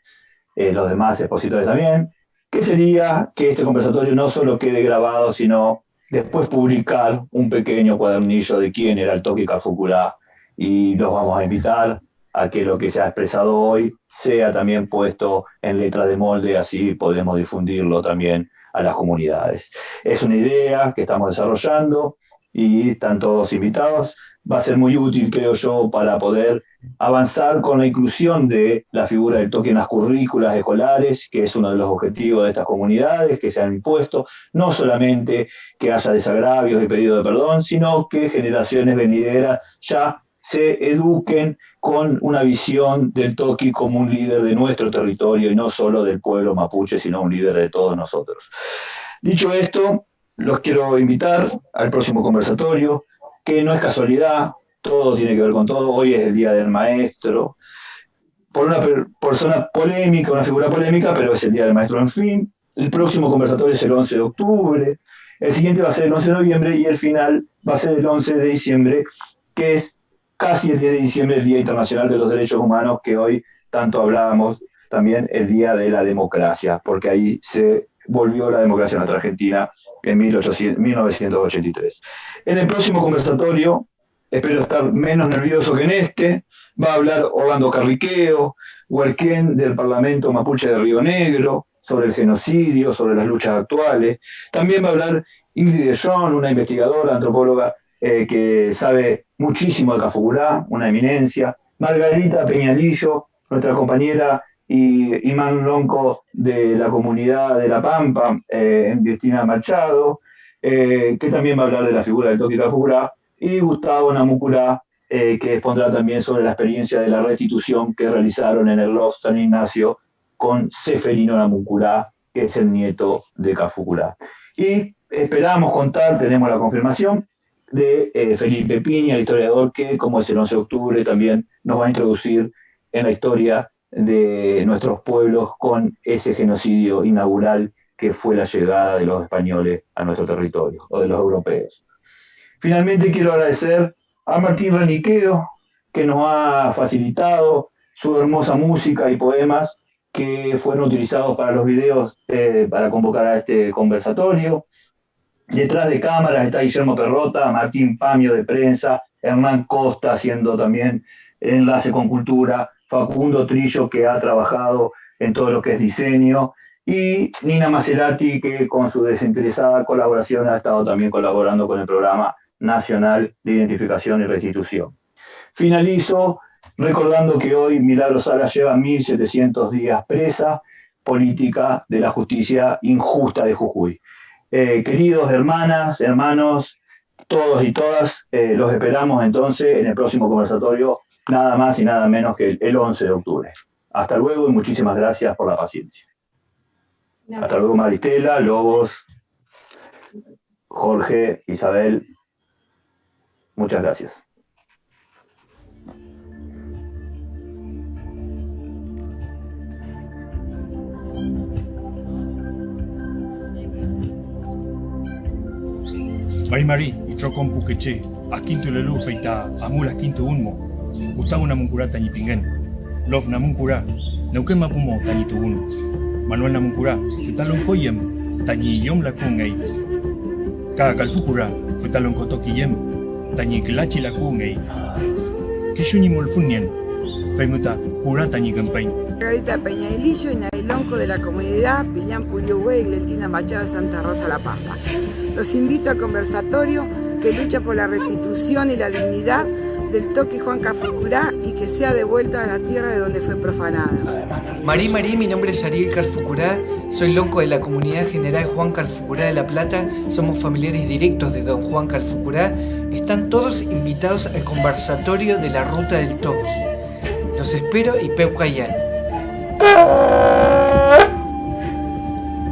Speaker 6: los demás expositores también, que sería que este conversatorio no solo quede grabado, sino después publicar un pequeño cuadernillo de quién era el Toqui Calfucurá, y los vamos a invitar a que lo que se ha expresado hoy sea también puesto en letras de molde, así podemos difundirlo también a las comunidades. Es una idea que estamos desarrollando y están todos invitados. va a ser muy útil, creo yo, para poder avanzar con la inclusión de la figura del toqui en las currículas escolares, que es uno de los objetivos de estas comunidades que se han impuesto, no solamente que haya desagravios y pedido de perdón, sino que generaciones venideras ya se eduquen con una visión del toqui como un líder de nuestro territorio y no solo del pueblo mapuche, sino un líder de todos nosotros. Dicho esto, los quiero invitar al próximo conversatorio, que no es casualidad, todo tiene que ver con todo. Hoy es el Día del Maestro, por una persona polémica, una figura polémica, pero es el Día del Maestro, en fin. El próximo conversatorio es el 11 de octubre, el siguiente va a ser el 11 de noviembre y el final va a ser el 11 de diciembre, que es casi el 10 de diciembre, el Día Internacional de los Derechos Humanos, que hoy tanto hablábamos, también el Día de la Democracia, porque ahí se volvió la democracia en nuestra Argentina en 1983. En el próximo conversatorio, espero estar menos nervioso que en este, va a hablar Orlando Carriqueo, Huerquén del Parlamento Mapuche de Río Negro, sobre el genocidio, sobre las luchas actuales. También va a hablar Ingrid de Jong, una investigadora, antropóloga, que sabe muchísimo de Cafugurá, una eminencia. Margarita Peñalillo, nuestra compañera y imán lonco de la comunidad de La Pampa, Cristina Machado, que también va a hablar de la figura del toqui Cafugurá, y Gustavo Namucurá, que expondrá también sobre la experiencia de la restitución que realizaron en el LOF San Ignacio con Seferino Namucurá, que es el nieto de Cafugurá. Y esperamos contar, tenemos la confirmación, de Felipe Piña, el historiador que, como es el 11 de octubre, también nos va a introducir en la historia de nuestros pueblos con ese genocidio inaugural que fue la llegada de los españoles a nuestro territorio, o de los europeos. Finalmente quiero agradecer a Martín Reniqueo, que nos ha facilitado su hermosa música y poemas que fueron utilizados para los videos para convocar a este conversatorio. Detrás de cámaras está Guillermo Perrota, Martín Pamio de prensa, Hernán Costa haciendo también enlace con cultura, Facundo Trillo, que ha trabajado en todo lo que es diseño, y Nina Maserati, que con su desinteresada colaboración ha estado también colaborando con el Programa Nacional de Identificación y Restitución. Finalizo recordando que hoy Milagro Sala lleva 1700 días presa, política de la justicia injusta de Jujuy. Queridos hermanas, hermanos, todos y todas, los esperamos entonces en el próximo conversatorio, nada más y nada menos que el 11 de octubre. Hasta luego y muchísimas gracias por la paciencia. Hasta luego, Maristela, Lobos, Jorge, Isabel. Muchas gracias.
Speaker 1: Marimari, Itrocón Puqueche, Aquinto Lelu Feita, Amul Aquinto Unmo, Gustavo Namuncurá Tañipinguen, Lov Namuncurá, Neuquén Mapumo Tañito Uno, Manuel Namuncurá, Fetalon Koyem, Tañi Yom Lacungei, Ka Calfucurá, Fetalon Kotoquiyem, Tañi Clachi Lacungei, Kishuni Molfunien, Feimuta, Curá Tañi Campaign.
Speaker 2: Margarita Peñalillo y Nailonco de la comunidad Pillán Puriuhue y Lentina Machado Santa Rosa La Pampa. Los invito al conversatorio que lucha por la restitución y la dignidad del toqui Juan Cafugurá y que sea devuelta a la tierra de donde fue profanada.
Speaker 3: Marí, mi nombre es Ariel Calfucurá, soy lonco de la comunidad general Juan Calfucurá de La Plata, somos familiares directos de don Juan Calfucurá. Están todos invitados al conversatorio de la ruta del toqui. Los espero y Peucayán.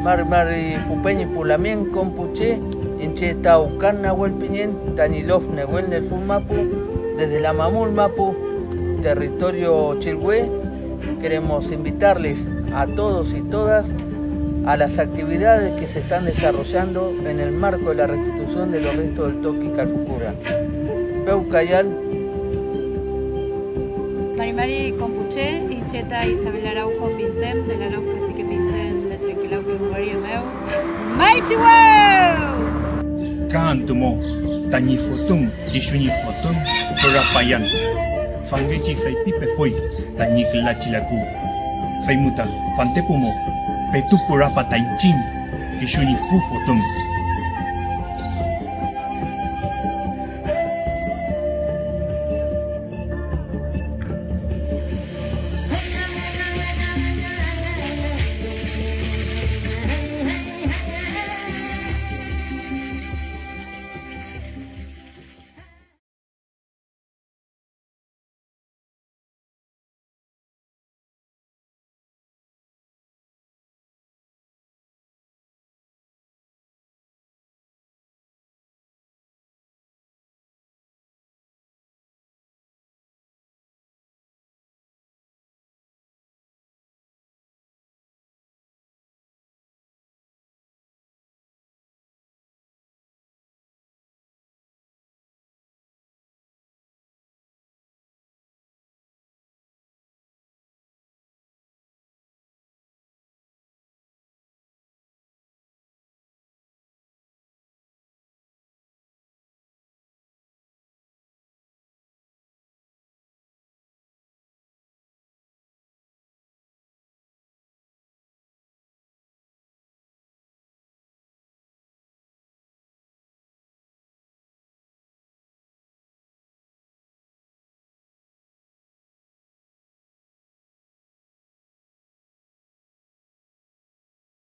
Speaker 4: Mari Pupeñi Pulamien Compuche, Inche Taucan Nahuelpiñen, Tanilov Nehuel del Fulmapu, desde la Mamul Mapu, territorio Chilhue, queremos invitarles a todos y todas a las actividades que se están desarrollando en el marco de la restitución de los restos del toqui Calfucurá. Peucayal.
Speaker 5: Marimari Compuche, Incheta Isabel Araujo Pincem, de la Luz Cacique Pincem, de Tranquilauque Uruguayo Meu. ¡Maichihueu!
Speaker 1: Cantumo, Tañi Fotum, Kishuni Fotum, Torapayan. Fangechi Feipipe foi, Tañi Clachilacu. Feimuta, Fantepumo, Petupurapa Tainchin, Kishuni Fu Fotum.